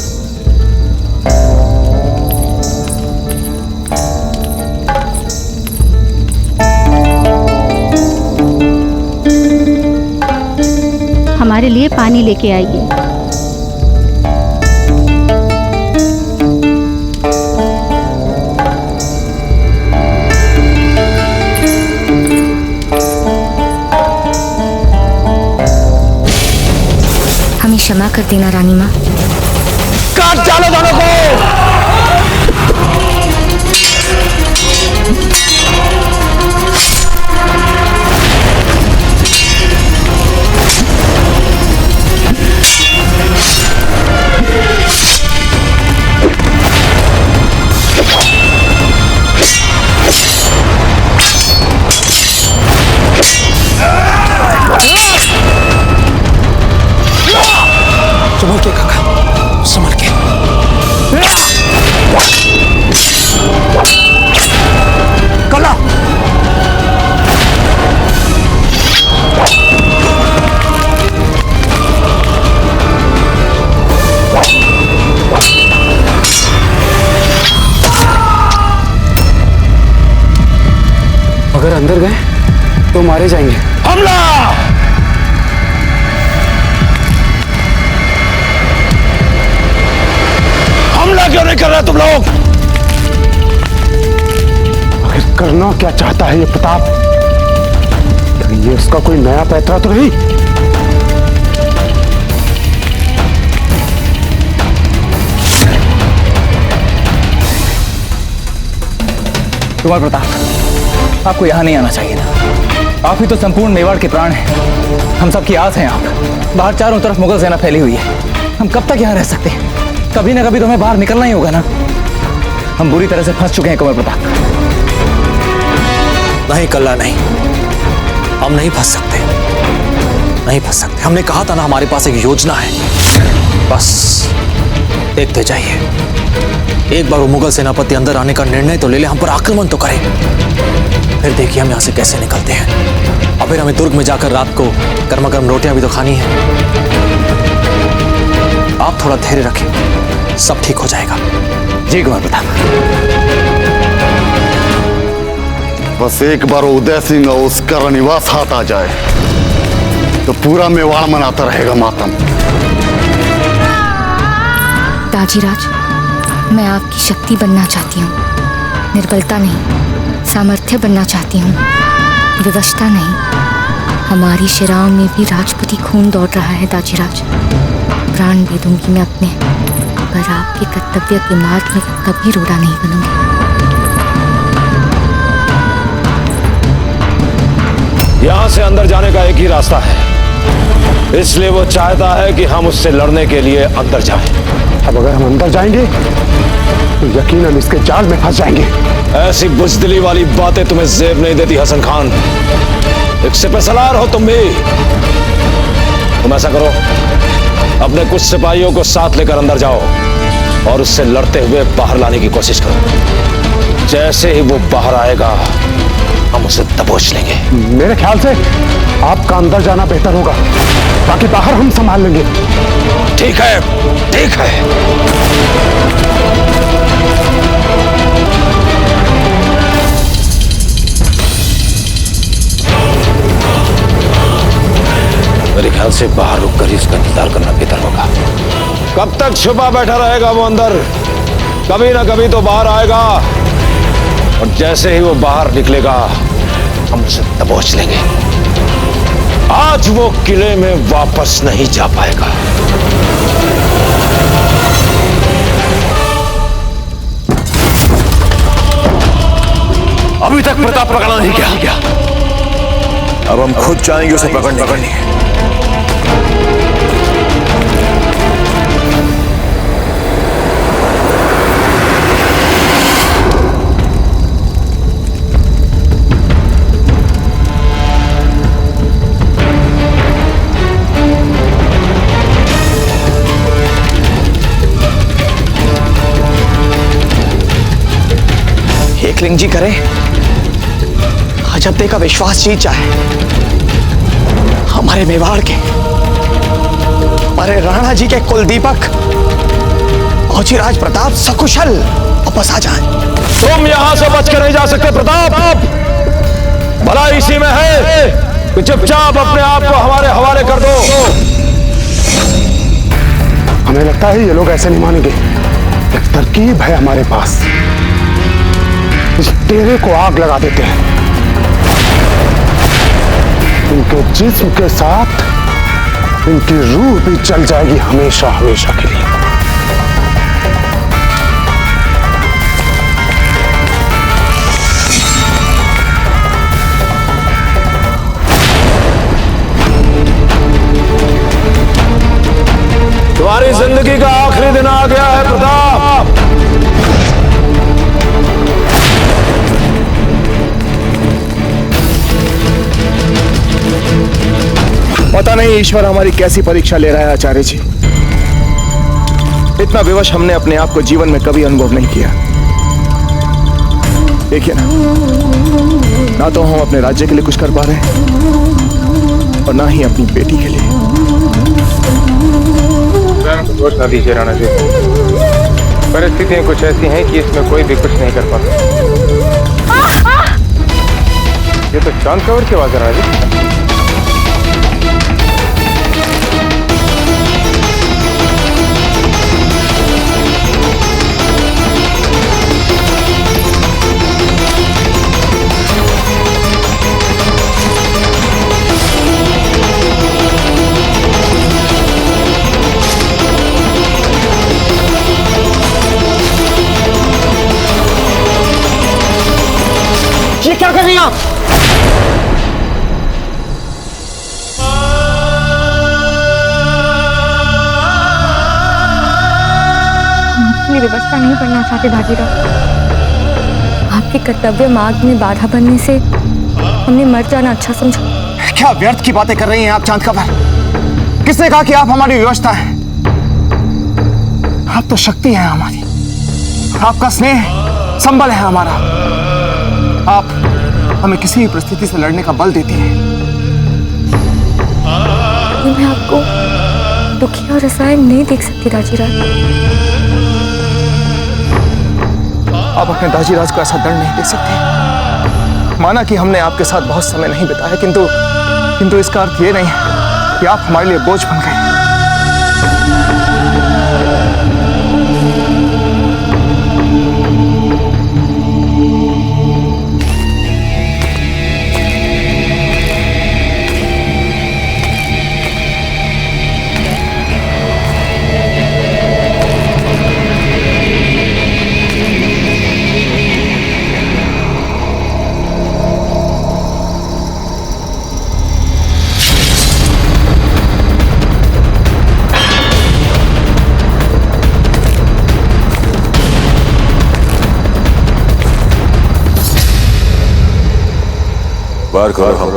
हमारे लिए पानी लेके आइए। हमें क्षमा कर देना रानी माँ। काट डालो दोनों को। मारे जाएंगे। हमला! हमला क्यों नहीं कर रहे तुम लोग? आखिर करना क्या चाहता है ये प्रताप? ये उसका कोई नया पैतरा तो नहीं? कुमार प्रताप, आपको यहां नहीं आना चाहिए था। आप ही तो संपूर्ण मेवाड़ के प्राण हैं। हम सबकी आस हैं आप। बाहर चारों तरफ मुगल सेना फैली हुई है। हम कब तक यहां रह सकते हैं? कभी ना कभी तो हमें बाहर निकलना ही होगा ना। हम बुरी तरह से फंस चुके हैं कुमार प्रताप। नहीं कल्ला, नहीं, हम नहीं फंस सकते, नहीं फंस सकते। हमने कहा था ना, हमारे पास एक योजना है। बस देखते जाइए, एक बार वो मुगल सेनापति अंदर आने का निर्णय तो ले ले, हम पर आक्रमण तो करे, फिर देखिए हम यहां से कैसे निकलते हैं। और फिर हमें दुर्ग में जाकर रात को गर्मा गर्म रोटियां भी तो खानी है। आप थोड़ा धैर्य रखें, सब ठीक हो जाएगा। जी कुमार प्रताप। बस एक बार उदय सिंह और उसका रनिवास हाथ आ जाए तो पूरा मेवाड़ मनाता रहेगा मातम। ताजीराज, मैं आपकी शक्ति बनना चाहती हूँ, निर्बलता नहीं, सामर्थ्य बनना चाहती हूँ, विवशता नहीं। हमारी शिराओं में भी राजपूती खून दौड़ रहा है ताजीराज। प्राण दे दूंगी मैं अपने, पर आपके कर्तव्य के मार्ग में कभी रोड़ा नहीं बनूंगी। यहां से अंदर जाने का एक ही रास्ता है, इसलिए वो चाहता है कि हम उससे लड़ने के लिए अंदर जाएं। अब अगर हम अंदर जाएंगे तो यकीनन इसके जाल में फंस जाएंगे। ऐसी बुजदिली वाली बातें तुम्हें जेब नहीं देती हसन खान। एक सिपहसालार हो तुम भी। तुम ऐसा करो, अपने कुछ सिपाहियों को साथ लेकर अंदर जाओ और उससे लड़ते हुए बाहर लाने की कोशिश करो। जैसे ही वो बाहर आएगा हम उसे दबोच लेंगे। मेरे ख्याल से आपका अंदर जाना बेहतर होगा, बाकी बाहर हम संभाल लेंगे। ठीक है, ठीक है। मेरे ख्याल से बाहर रुककर ही इसका इंतजार करना बेहतर होगा। कब तक छुपा बैठा रहेगा वो अंदर? कभी ना कभी तो बाहर आएगा, और जैसे ही वो बाहर निकलेगा हम उसे दबोच लेंगे। आज वो किले में वापस नहीं जा पाएगा। अभी तक प्रताप पकड़ा नहीं गया, अब हम खुद जाएंगे उसे पकड़ने के लिए। एकलिंग जी करे, अजब्दे का विश्वास जीत जाए। हमारे मेवाड़ के, हमारे राणा जी के कुलदीपक औजीराज प्रताप सकुशल वापस आ जाए। तुम यहां से बच के नहीं जा सकते प्रताप। भला इसी में है कि चुपचाप अपने आप को हमारे हवाले कर दो। हमें लगता है ये लोग ऐसे नहीं मानेंगे। एक तरकीब है हमारे पास, इस डेरे को आग लगा देते हैं। इनके जिस्म के साथ इनकी रूह भी जल जाएगी हमेशा हमेशा के लिए। तुम्हारी जिंदगी का आखिरी दिन आ गया है प्रताप। पता नहीं ईश्वर हमारी कैसी परीक्षा ले रहा है आचार्य जी। इतना विवश हमने अपने आप को जीवन में कभी अनुभव नहीं किया। देखिए ना तो हम अपने राज्य के लिए कुछ कर पा रहे हैं और ना ही अपनी बेटी के लिए। दोष ना दीजिए राणा जी, परिस्थितियां कुछ ऐसी हैं कि इसमें कोई भी कुछ नहीं कर पाता। ये तो चांद कवर की आवाज आ रहा है जी। ये क्या कर रही हैं आप? अपनी व्यवस्था नहीं पढ़ना चाहते भागीरथ। आपके कर्तव्य मार्ग में बाधा बनने से हमने मर जाना अच्छा समझा। क्या व्यर्थ की बातें कर रही हैं आप चांद कवर? किसने कहा कि आप हमारी व्यवस्था हैं? आप तो शक्ति हैं हमारी, आपका स्नेह संबल है हमारा। आप हमें किसी भी परिस्थिति से लड़ने का बल देती हैं। मैं आपको दुखी और रसायन नहीं देख सकती दाजीराज। आप अपने दाजीराज को ऐसा दंड नहीं दे सकते। माना कि हमने आपके साथ बहुत समय नहीं बिताया, किंतु इसका अर्थ ये नहीं है कि आप हमारे लिए बोझ बन गए। वार करो हम,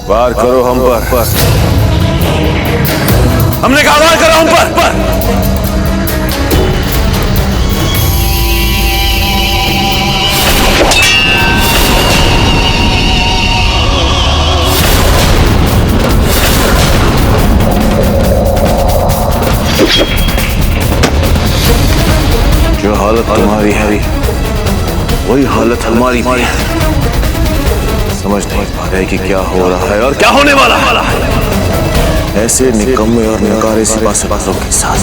वार करो हम पर। हमने कहा वार करो हम पर। जो हालत तुम्हारी है वही हालत हमारी भी है। समझ नहीं पा रहे कि क्या हो रहा है और क्या होने वाला है। ऐसे निकम्मे और नकारे सिपाहियों के साथ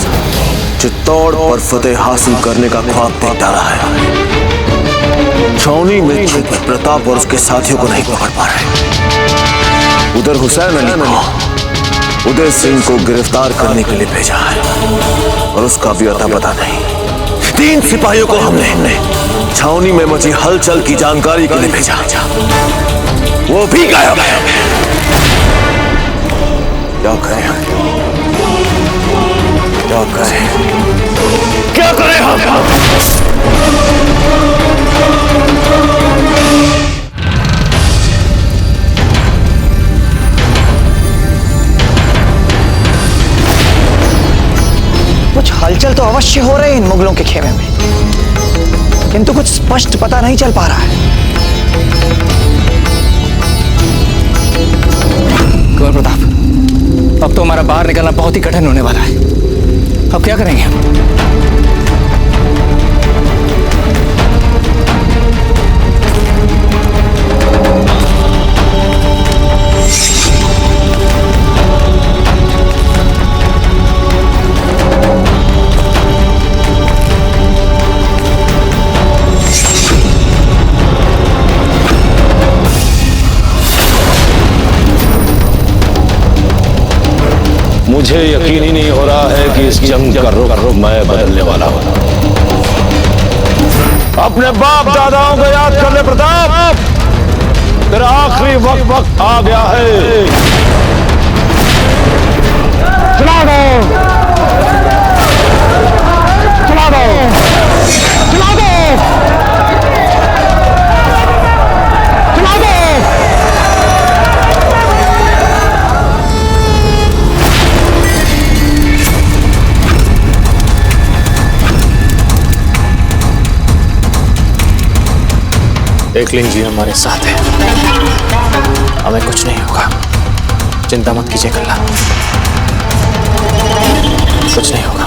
चित्तौड़ पर फतेह हासिल करने का ख्वाब देखता रहा है। छावनी में छिपे प्रताप और उसके साथियों को नहीं पकड़ पा रहे। उधर हुसैन अली को उदय सिंह को गिरफ्तार करने के लिए भेजा है और उसका भी अता पता नहीं। 3 सिपाहियों को हमने छावनी में मची हलचल की जानकारी के लिए भेजा, वो भी गायब है। क्या करें हम? क्या करें? क्या करें हम? कुछ हलचल तो अवश्य हो रहे हैं इन मुगलों के खेमे में, किंतु कुछ स्पष्ट पता नहीं चल पा रहा है। कुंवर प्रताप, अब तो हमारा बाहर निकलना बहुत ही कठिन होने वाला है। अब क्या करेंगे हम? मुझे यकीन ही नहीं हो रहा है कि इस जंग का रुख मैं बदलने वाला हूं। अपने बाप दादाओं को याद कर ले प्रताप, तेरा आखिरी वक्त आ गया है। चला दो, चला दो, चला दो, चला दो। एकलिंग जी हमारे साथ है, हमें कुछ नहीं होगा। चिंता मत कीजिए कल्ला, कुछ नहीं होगा।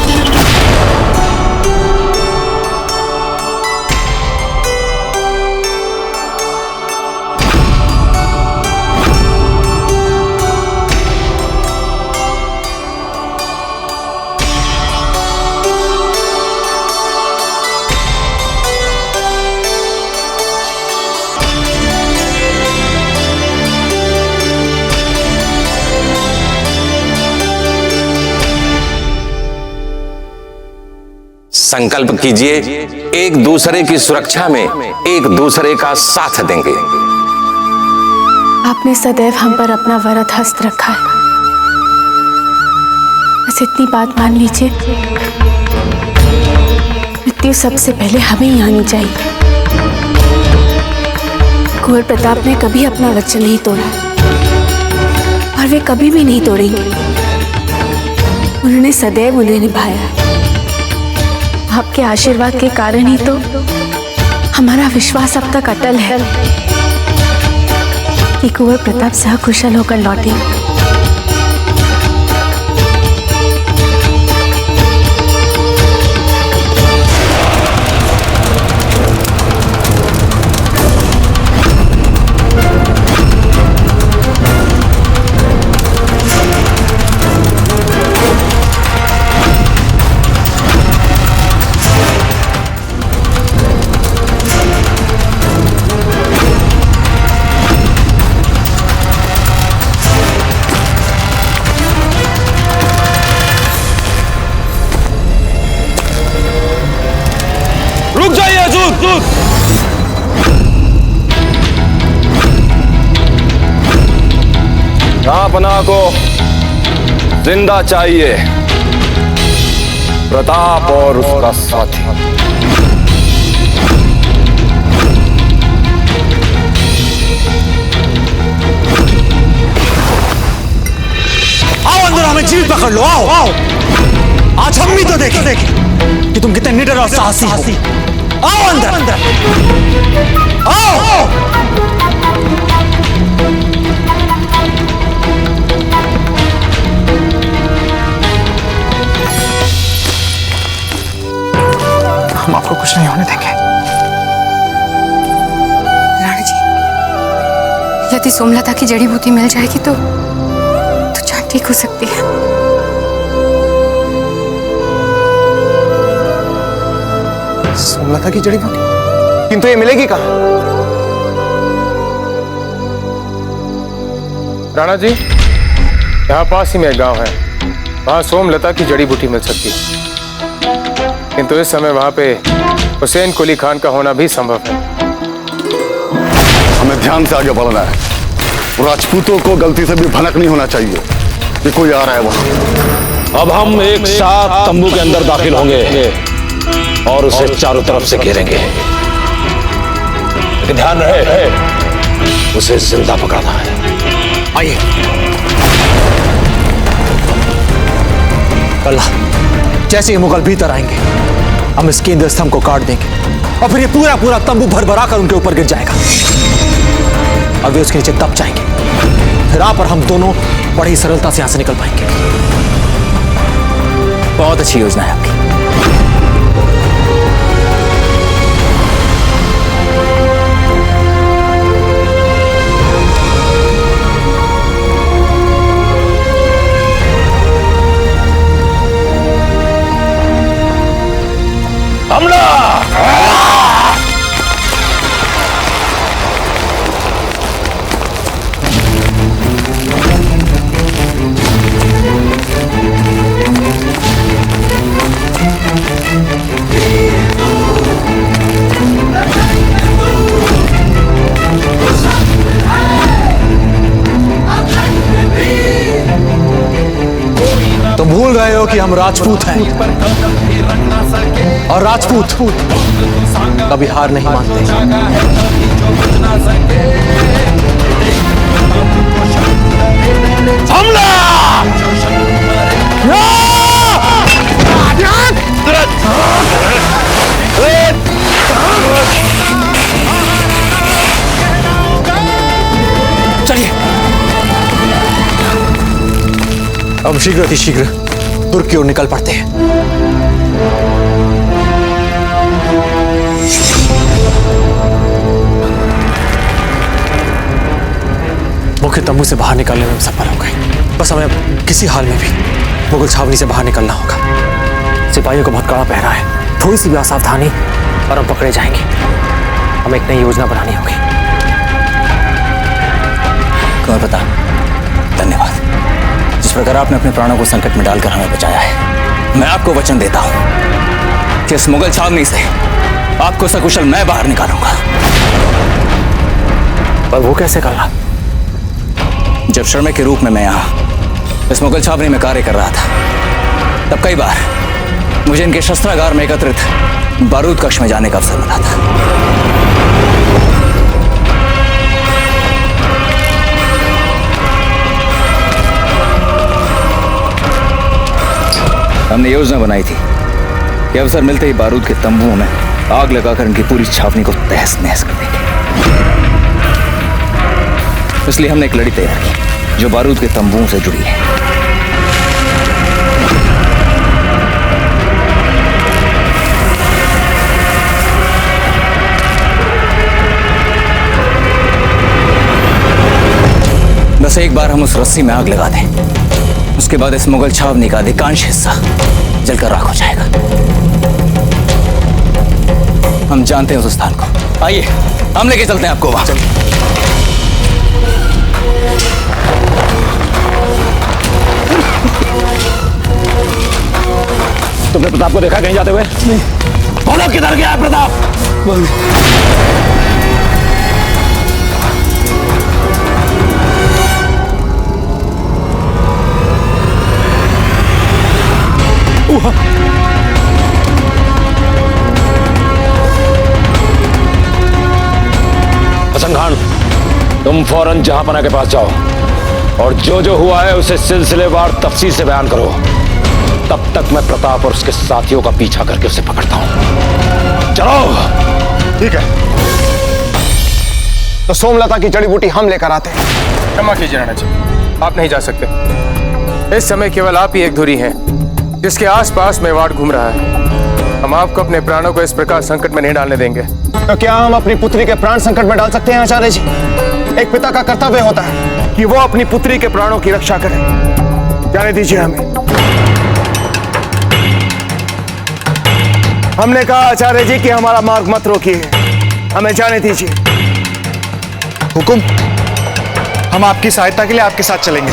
संकल्प कीजिए, एक दूसरे की सुरक्षा में एक दूसरे का साथ देंगे। आपने सदैव हम पर अपना वरद हस्त रखा है, बस इतनी बात मान लीजिए, मृत्यु सबसे पहले हमें ही आनी चाहिए। कुंवर प्रताप ने कभी अपना वचन नहीं तोड़ा और वे कभी भी नहीं तोड़ेंगे। उन्होंने सदैव उन्हें निभाया है। आपके आशीर्वाद के कारण ही तो हमारा विश्वास अब तक अटल है कि कुंवर प्रताप सकुशल होकर लौटे। रुक जाइए हजूर। जहांपनाह को जिंदा चाहिए, प्रताप और उसका साथी। आओ अंदर, हमें जीवित पकड़ लो। आओ आओ, आज हम भी तो देखें कि तुम कितने निडर और साहसी हो। आओ अंदर, आओ। हम आपको कुछ नहीं होने देंगे। राणा जी, यदि सोमलता की जड़ी बूटी मिल जाएगी तो जान ठीक हो सकती है। सोमलता की जड़ी बूटी, किंतु ये मिलेगी कहाँ? राणा जी, यहाँ पास ही में एक गांव है, वहां सोमलता की जड़ी बूटी मिल सकती है, किंतु इस समय वहां पे हुसैन कुली खान का होना भी संभव है। हमें ध्यान से आगे बढ़ना है। राजपूतों को गलती से भी भनक नहीं होना चाहिए कि कोई आ रहा है वहां। अब हम एक साथ तंबू के अंदर दाखिल होंगे और उसे चारों तरफ से घेरेंगे। लेकिन ध्यान रहे, उसे जिंदा पकड़ना है। आइए। कल्ला, जैसे ये मुगल भीतर आएंगे, हम इस केंद्र स्तंभ को काट देंगे और फिर ये पूरा पूरा तंबू भर कर उनके ऊपर गिर जाएगा और वे उसके नीचे दब जाएंगे। फिर आप और हम दोनों बड़ी ही सरलता से यहां से निकल पाएंगे। बहुत अच्छी योजना है आपकी। हमला! तुम भूल गए हो कि हम राजपूत हैं और राजपूत कभी हार नहीं मानते। हमला! चलिए, अब शीघ्र दुर्ग की ओर निकल पड़ते हैं। मुख्य तंबू से बाहर निकलने में सफल हो गए। बस हमें किसी हाल में भी मुगल छावनी से बाहर निकलना होगा। सिपाहियों का बहुत कड़ा पहरा है, थोड़ी सी भी असावधानी और हम पकड़े जाएंगे। हमें एक नई योजना बनानी होगी। कुंवर प्रताप, धन्यवाद। जिस प्रकार आपने अपने प्राणों को संकट में डालकर हमें बचाया है, मैं आपको वचन देता हूं कि इस मुगल छावनी से आपको सकुशल मैं बाहर निकालूंगा। पर वो कैसे करा? जब श्रमिक के रूप में मैं यहां इस मुगल छावनी में कार्य कर रहा था, तब कई बार मुझे इनके शस्त्रागार में एकत्रित बारूद कक्ष में जाने का अवसर मिला था। हमने योजना बनाई थी कि अवसर मिलते ही बारूद के तंबुओं में आग लगाकर इनकी पूरी छावनी को तहस नहस कर देंगे। इसलिए हमने एक लड़ी तैयार की जो बारूद के तंबुओं से जुड़ी है। बस एक बार हम उस रस्सी में आग लगा दें, उसके बाद इस मुगल छावनी का अधिकांश हिस्सा जलकर राख हो जाएगा। हम जानते हैं उस स्थान को। आइए हम लेके चलते हैं आपको वहां। तुमने प्रताप को देखा कहीं जाते हुए? बोलो किधर गया प्रताप? हसन खान, तुम फौरन जहांपना के पास जाओ और जो जो हुआ है उसे सिलसिलेवार तफसील से बयान करो। तब तक मैं प्रताप और उसके साथियों का पीछा करके उसे पकड़ता हूं। चलो। ठीक है, तो सोमलता की जड़ी बूटी हम लेकर आते हैं। क्षमा कीजिए राणा जी, आप नहीं जा सकते। इस समय केवल आप ही एक धुरी हैं जिसके आसपास मेवाड़ घूम रहा है। हम आपको अपने प्राणों को इस प्रकार संकट में नहीं डालने देंगे। तो क्या हम अपनी पुत्री के प्राण संकट में डाल सकते हैं आचार्य जी? एक पिता का कर्तव्य होता है कि वो अपनी पुत्री के प्राणों की रक्षा करे। जाने दीजिए हमें। हमने कहा आचार्य जी कि हमारा मार्ग मत रोकिए, हमें जाने दीजिए। हुकुम, हम आपकी सहायता के लिए आपके साथ चलेंगे।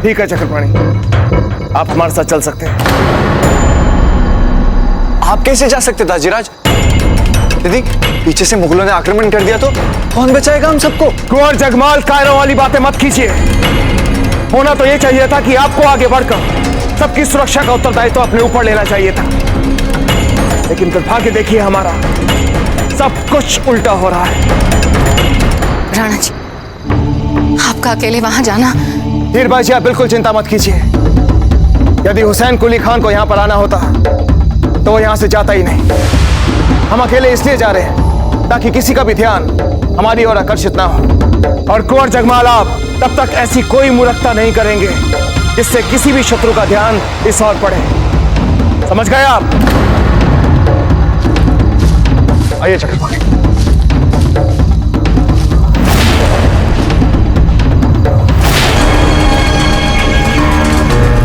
ठीक है चक्रपाणी, आप हमारे साथ चल सकते हैं। आप कैसे जा सकते दाजीराज? दीदी, पीछे से मुगलों ने आक्रमण कर दिया तो कौन बचाएगा हम सबको? कुंवर जगमाल, कायरों वाली बातें मत कीजिए। होना तो यह चाहिए था कि आपको आगे बढ़कर सबकी सुरक्षा का उत्तरदायित्व अपने ऊपर लेना चाहिए था, लेकिन दुर्भाग्य देखिए हमारा, सब कुछ उल्टा हो रहा है। राणा जी, आपका अकेले वहां जाना। हीरबाजी, आप बिल्कुल चिंता मत कीजिए। यदि हुसैन कुली खान को यहां पर आना होता तो वो यहां से जाता ही नहीं। हम अकेले इसलिए जा रहे हैं ताकि किसी का भी ध्यान हमारी ओर आकर्षित ना हो। और कुंवर जगमाल, आप तब तक ऐसी कोई मूर्खता नहीं करेंगे जिससे किसी भी शत्रु का ध्यान इस ओर पड़े। समझ गए आप? आइए चक्रपाणी।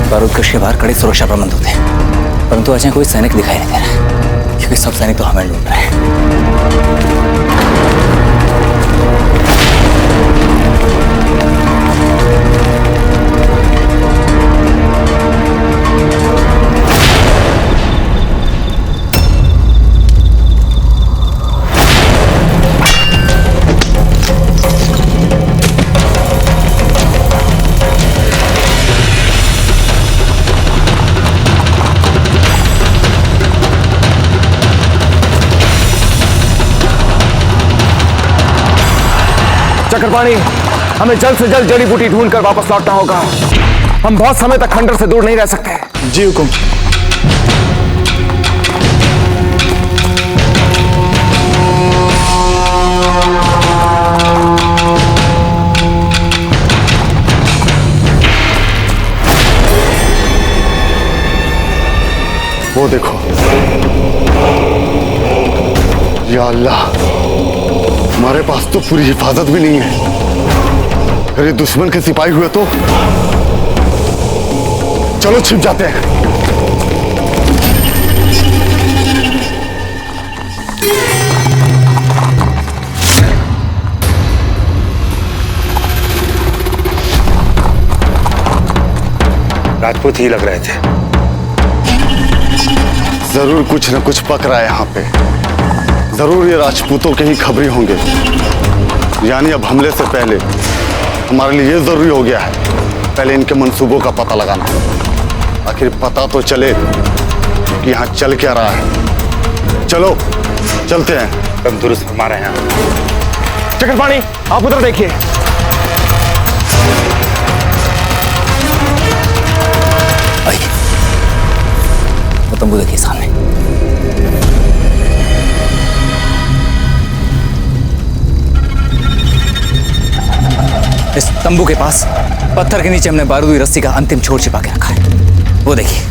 बारूद कक्ष के बाहर कड़े सुरक्षा प्रबंध होते हैं, परंतु अचानक कोई सैनिक दिखाई नहीं दे रहा है, क्योंकि सब सैनिक तो हमें ढूंढ रहे हैं। चक्रपाणी, हमें जल्द से जल्द जड़ी बूटी ढूंढकर वापस लौटना होगा। हम बहुत समय तक खंडर से दूर नहीं रह सकते। जी हुकुम। वो देखो, या अल्लाह, हमारे पास तो पूरी हिफाजत भी नहीं है। अरे दुश्मन के सिपाही हुए तो चलो छिप जाते हैं। राजपूत ही लग रहे थे। जरूर कुछ न कुछ पक रहा है यहाँ पे। जरूर ये राजपूतों के ही खबरी होंगे। यानी अब हमले से पहले हमारे लिए ये जरूरी हो गया है, पहले इनके मंसूबों का पता लगाना। आखिर पता तो चले कि यहाँ चल क्या रहा है। चलो चलते हैं। तुम दुरुस्त फरमा रहे हैं। चक्रपाणी, आप उधर देखिए। वो तंबू देखिए सामने। इस तंबू के पास पत्थर के नीचे हमने बारूदी रस्सी का अंतिम छोर छिपा के रखा है। वो देखिए।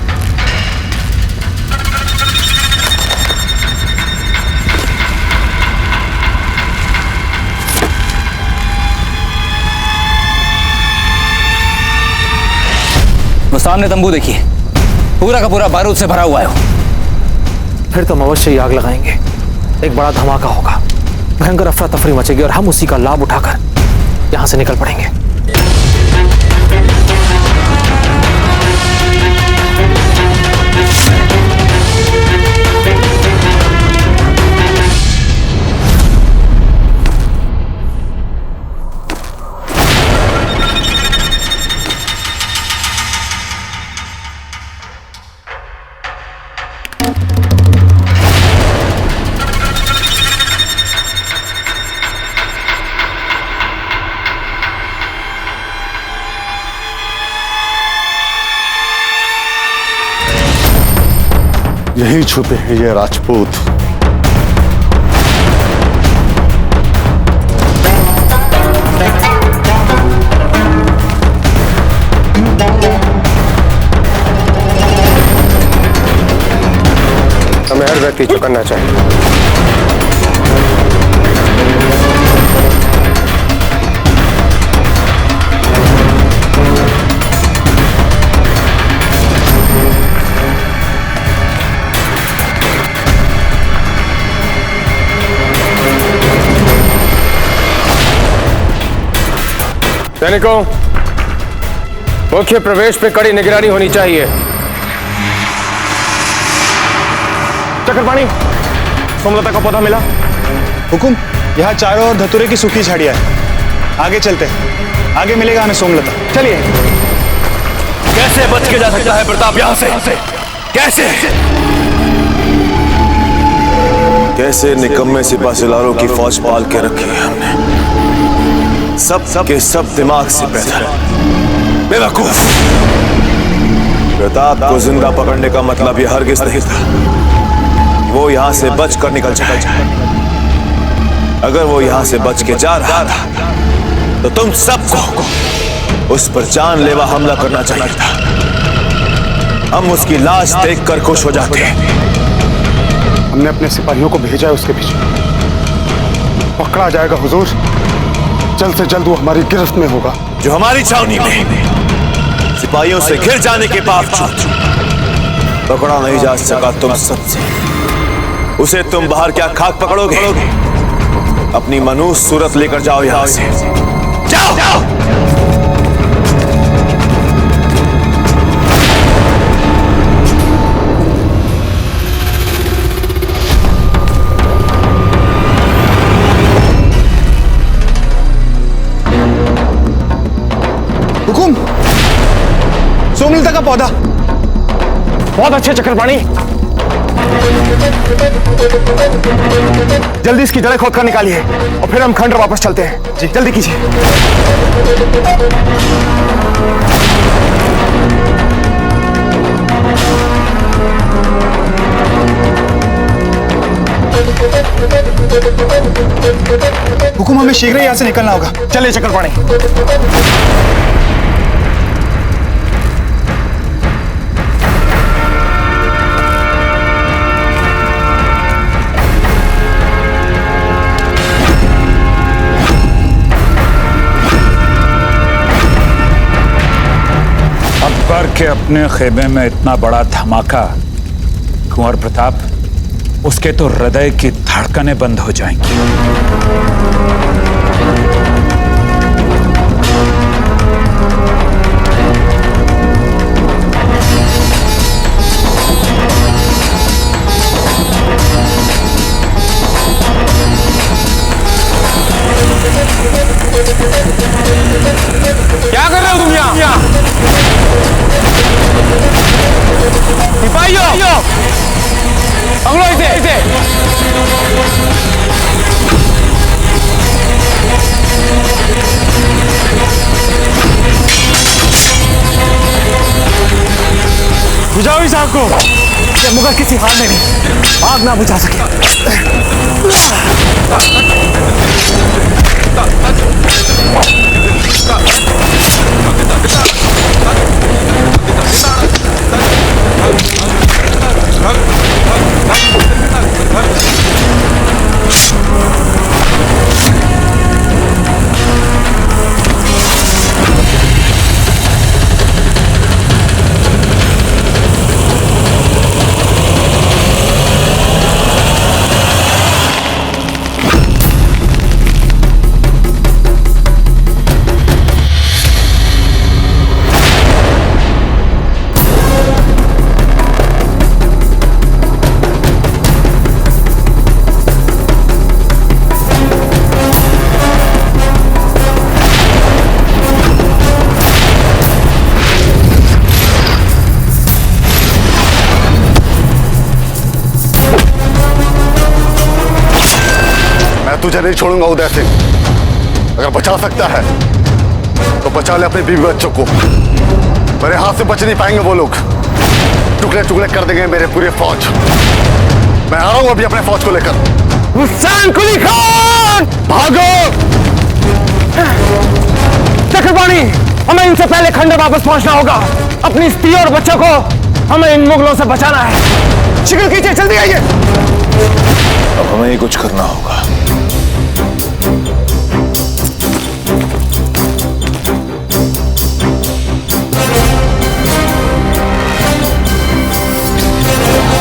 वो सामने तंबू देखिए, पूरा का पूरा बारूद से भरा हुआ है। फिर तो हम अवश्य ही आग लगाएंगे। एक बड़ा धमाका होगा, भयंकर अफरा तफरी मचेगी और हम उसी का लाभ उठाकर यहां से निकल पड़ेंगे। यही छुपे हैं ये राजपूत। हमें हर व्यक्ति चौकन्ना चाहिए। सैनिकों, मुख्य प्रवेश पे कड़ी निगरानी होनी चाहिए। चक्रपाणी, सोमलता का पौधा मिला? हुकुम, यहाँ चारों ओर धतूरे की सूखी झाड़ियां हैं। आगे चलते हैं, आगे मिलेगा हमें सोमलता। चलिए। कैसे बच के जा सकता है प्रताप यहाँ से? कैसे? कैसे निकम्मे सिपाहीलारों की फौज पाल के रखी है हमने। सब के सब दिमाग से पैदा बेवकूफ। प्रताप को जिंदा पकड़ने का मतलब यह हरगिज नहीं था वो यहां से बच कर निकल जाए। अगर वो यहां से बच के जा रहा था तो तुम सबको उस पर जानलेवा हमला करना चाहिए था। हम उसकी लाश देखकर खुश हो जाते। हमने अपने सिपाहियों को भेजा है उसके पीछे। पकड़ा जाएगा हुजूर, जल्द से जल्द वो हमारी गिरफ्त में होगा। जो हमारी छावनी में सिपाहियों से घिर जाने के बावजूद पकड़ा नहीं जा सका तुम सबसे, उसे तुम बाहर क्या खाक पकड़ोगे? अपनी मनुष्य सूरत लेकर जाओ यहां से। जाओ। हुकुम, सोमलता का पौधा। बहुत अच्छे चक्रपाणी, जल्दी इसकी जड़ें खोद कर निकालिए और फिर हम खंडर वापस चलते हैं। जी जल्दी कीजिए। हुकुम, हमें शीघ्र यहां से निकलना होगा। चलिए चक्रपाणी। अकबर के अपने खेमे में इतना बड़ा धमाका, कुंवर प्रताप, उसके तो हृदय की धड़कनें बंद हो जाएंगी। क्या कर रहे हो तुम यहाँ? सिपाहियों, पकड़ो इसे। बुझाओ इस आग को। ये मुगल किसी हाल में नहीं आग ना बुझा सके। तुझे नहीं छोड़ूंगा उदय सिंह। अगर बचा सकता है तो बचा ले अपने बीवी बच्चों को। मेरे हाथ से बच नहीं पाएंगे वो लोग। टुकड़े टुकड़े कर देंगे मेरे पूरे फौज। मैं आ रहा हूं अभी अपने फौज को लेकर। हुसैन कुली खान, भागो! चक्रपाणी, हमें इनसे पहले खंडर वापस पहुंचना होगा। अपनी स्त्री और बच्चों को हमें इन मुगलों से बचाना है। शिकल कीजिए, जल्दी आइए। अब हमें ही कुछ करना होगा।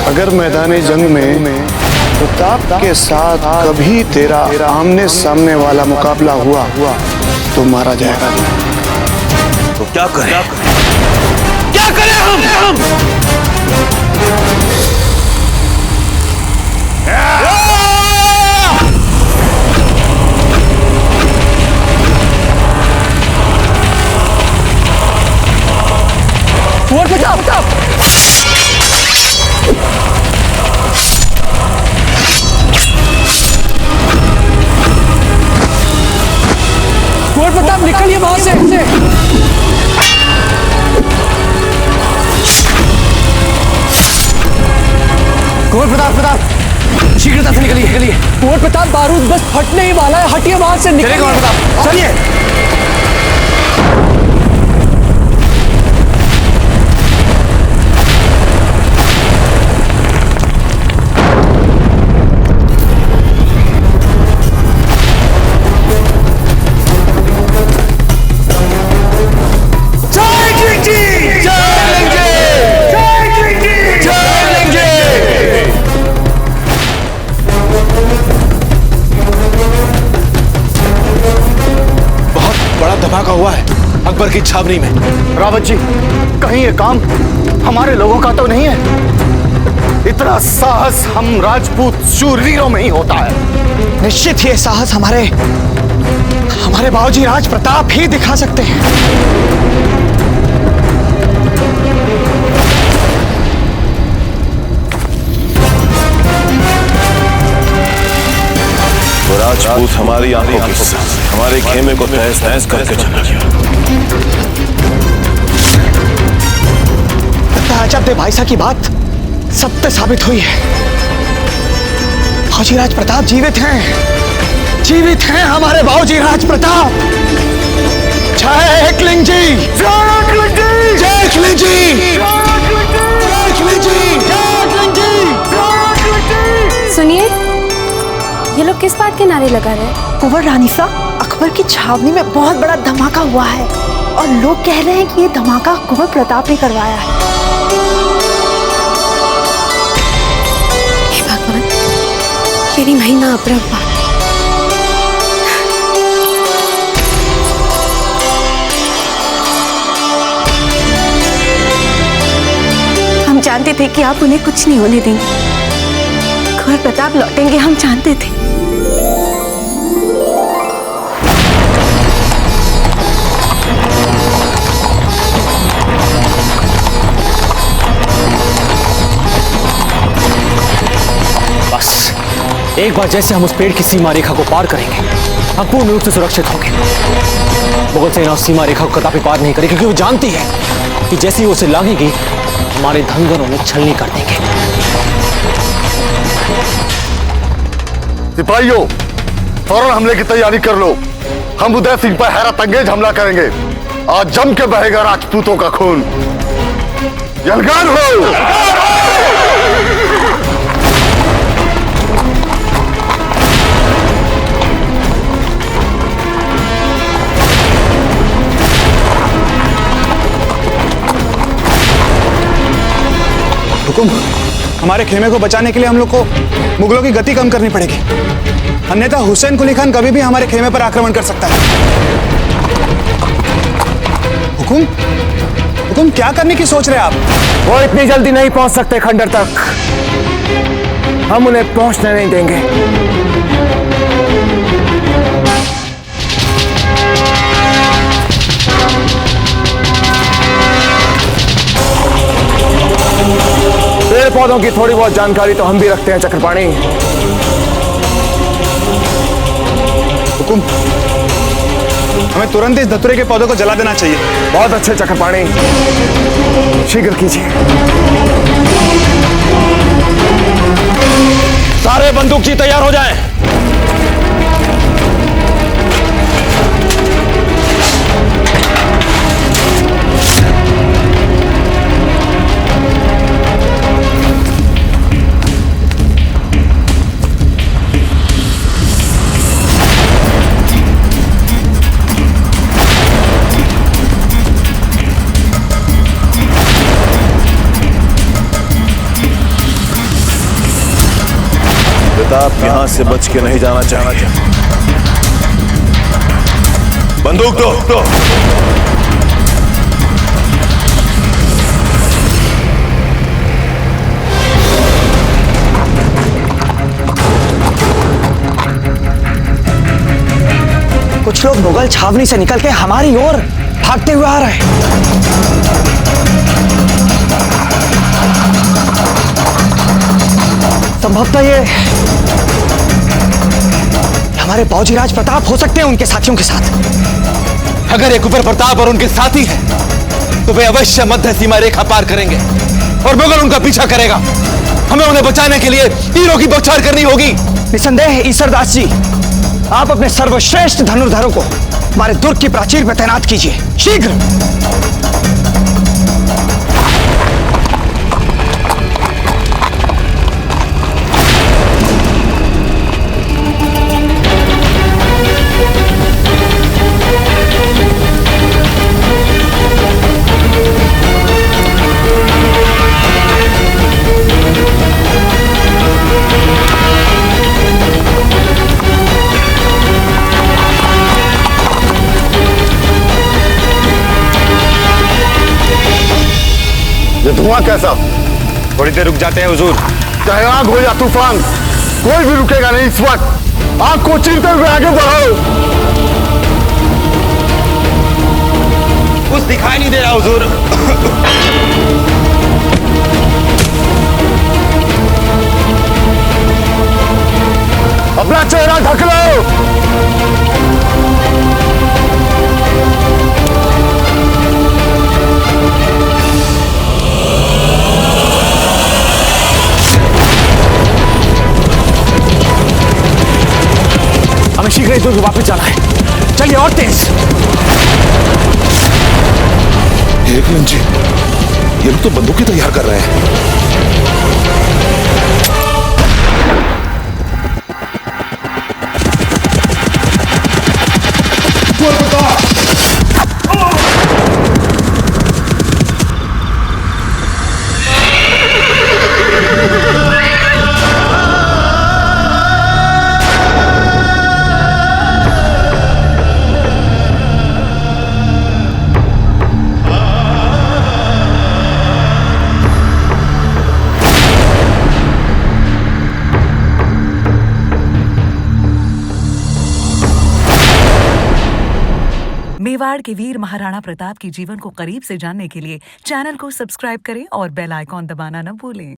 अगर मैदानी जंग में प्रताप के साथ कभी तेरा आमने सामने वाला मुकाबला हुआ तो मारा जाएगा। तो क्या करें? क्या करें हम? कुंवर प्रताप, कुंवर प्रताप निकलिए वहां से। कुंवर प्रताप शीघ्रता से निकलिए। कुंवर प्रताप बारूद बस फटने ही वाला है, हटिए वहां से। निकलिए कुंवर प्रताप, चलिए। धमाका हुआ है अकबर की छावनी में। रावत जी, कहीं ये काम हमारे लोगों का तो नहीं है? इतना साहस हम राजपूत शूरवीरों में ही होता है। निश्चित ये साहस हमारे बाबूजी राज प्रताप ही दिखा सकते हैं। वो राजपूत हमारी आंखों के साथ हमारे खेमे को तहस नहस करके चला गया। ताजब दे भाई साहब की बात सत्य साबित हुई है। बाबूजी राज प्रताप जीवित हैं हमारे बाबूजी राज प्रताप। जय एकलिंग जी, जय एकलिंग जी, जय एकलिंग जी, जय एकलिंग जी, जय एकलिंग जी। सुनिए, ये लोग किस बात के नारे लगा रहे हैं? कुंवर रानी साहब, अकबर की छावनी में बहुत बड़ा धमाका हुआ है और लोग कह रहे हैं कि ये धमाका कुंवर प्रताप ने करवाया है। हे भगवान, मेरी महीना अपरंपा। हम जानते थे कि आप उन्हें कुछ नहीं होने देंगे। कुंवर प्रताप लौटेंगे, हम जानते थे। एक बार जैसे हम उस पेड़ की सीमा रेखा को पार करेंगे, हम पूर्ण रूप से सुरक्षित होंगे। मुगल सेना उस सीमा रेखा को कदापि पार नहीं करेगी, क्योंकि वो जानती है कि जैसे ही उसे लागेगी, हमारे धनगरों में छलनी कर देंगे। सिपाहियों, फौरन हमले की तैयारी कर लो। हम उदय सिंह पर हैरत अंगेज हमला करेंगे। आज जम के बहेगा राजपूतों का खून। यलगान हो। हुकुम, हमारे खेमे को बचाने के लिए हम लोग को मुगलों की गति कम करनी पड़ेगी, अन्यथा हुसैन कुली खान कभी भी हमारे खेमे पर आक्रमण कर सकता है। हुकुम, हुकुम क्या करने की सोच रहे हैं आप? वो इतनी जल्दी नहीं पहुंच सकते खंडर तक, हम उन्हें पहुंचने नहीं देंगे। पेड़ पौधों की थोड़ी बहुत जानकारी तो हम भी रखते हैं चक्रपाणी। हुकुम, हमें तुरंत इस धतूरे के पौधों को जला देना चाहिए। बहुत अच्छे चक्रपाणी, शीघ्र कीजिए। सारे बंदूकची तैयार हो जाएं। प्रताप यहां से बच के नहीं जाना चाहिए। बंदूक दो। कुछ लोग मुगल छावनी से निकल के हमारी ओर भागते हुए आ रहे हैं। संभवतः ये हमारे बाबूजी प्रताप हो सकते हैं उनके साथियों के साथ। अगर ये कुंवर प्रताप और उनके साथी हैं, तो वे अवश्य मध्य सीमा रेखा पार करेंगे और मुगल उनका पीछा करेगा। हमें उन्हें बचाने के लिए तीरों की बौछार करनी होगी। निसंदेह ईसरदास जी, आप अपने सर्वश्रेष्ठ धनुर्धरों को हमारे दुर्ग की प्राचीर पर तैनात कीजिए, शीघ्र। ये धुआं कैसा? थोड़ी देर रुक जाते हैं हुजूर। चाहे आग हो या तूफान, कोई भी रुकेगा नहीं इस वक्त। आग को चीरते हुए आगे बढ़ो। कुछ दिखाई नहीं दे रहा हुजूर। अपना चेहरा ढक लो। हमें शीघ्र इस दुर्ग वापस जाना है, चलिए और तेज। एकलिंग जी, ये लोग तो बंदूकें तैयार कर रहे हैं। मेवाड़ के वीर महाराणा प्रताप के जीवन को करीब से जानने के लिए चैनल को सब्सक्राइब करें और बेल आइकॉन दबाना न भूलें।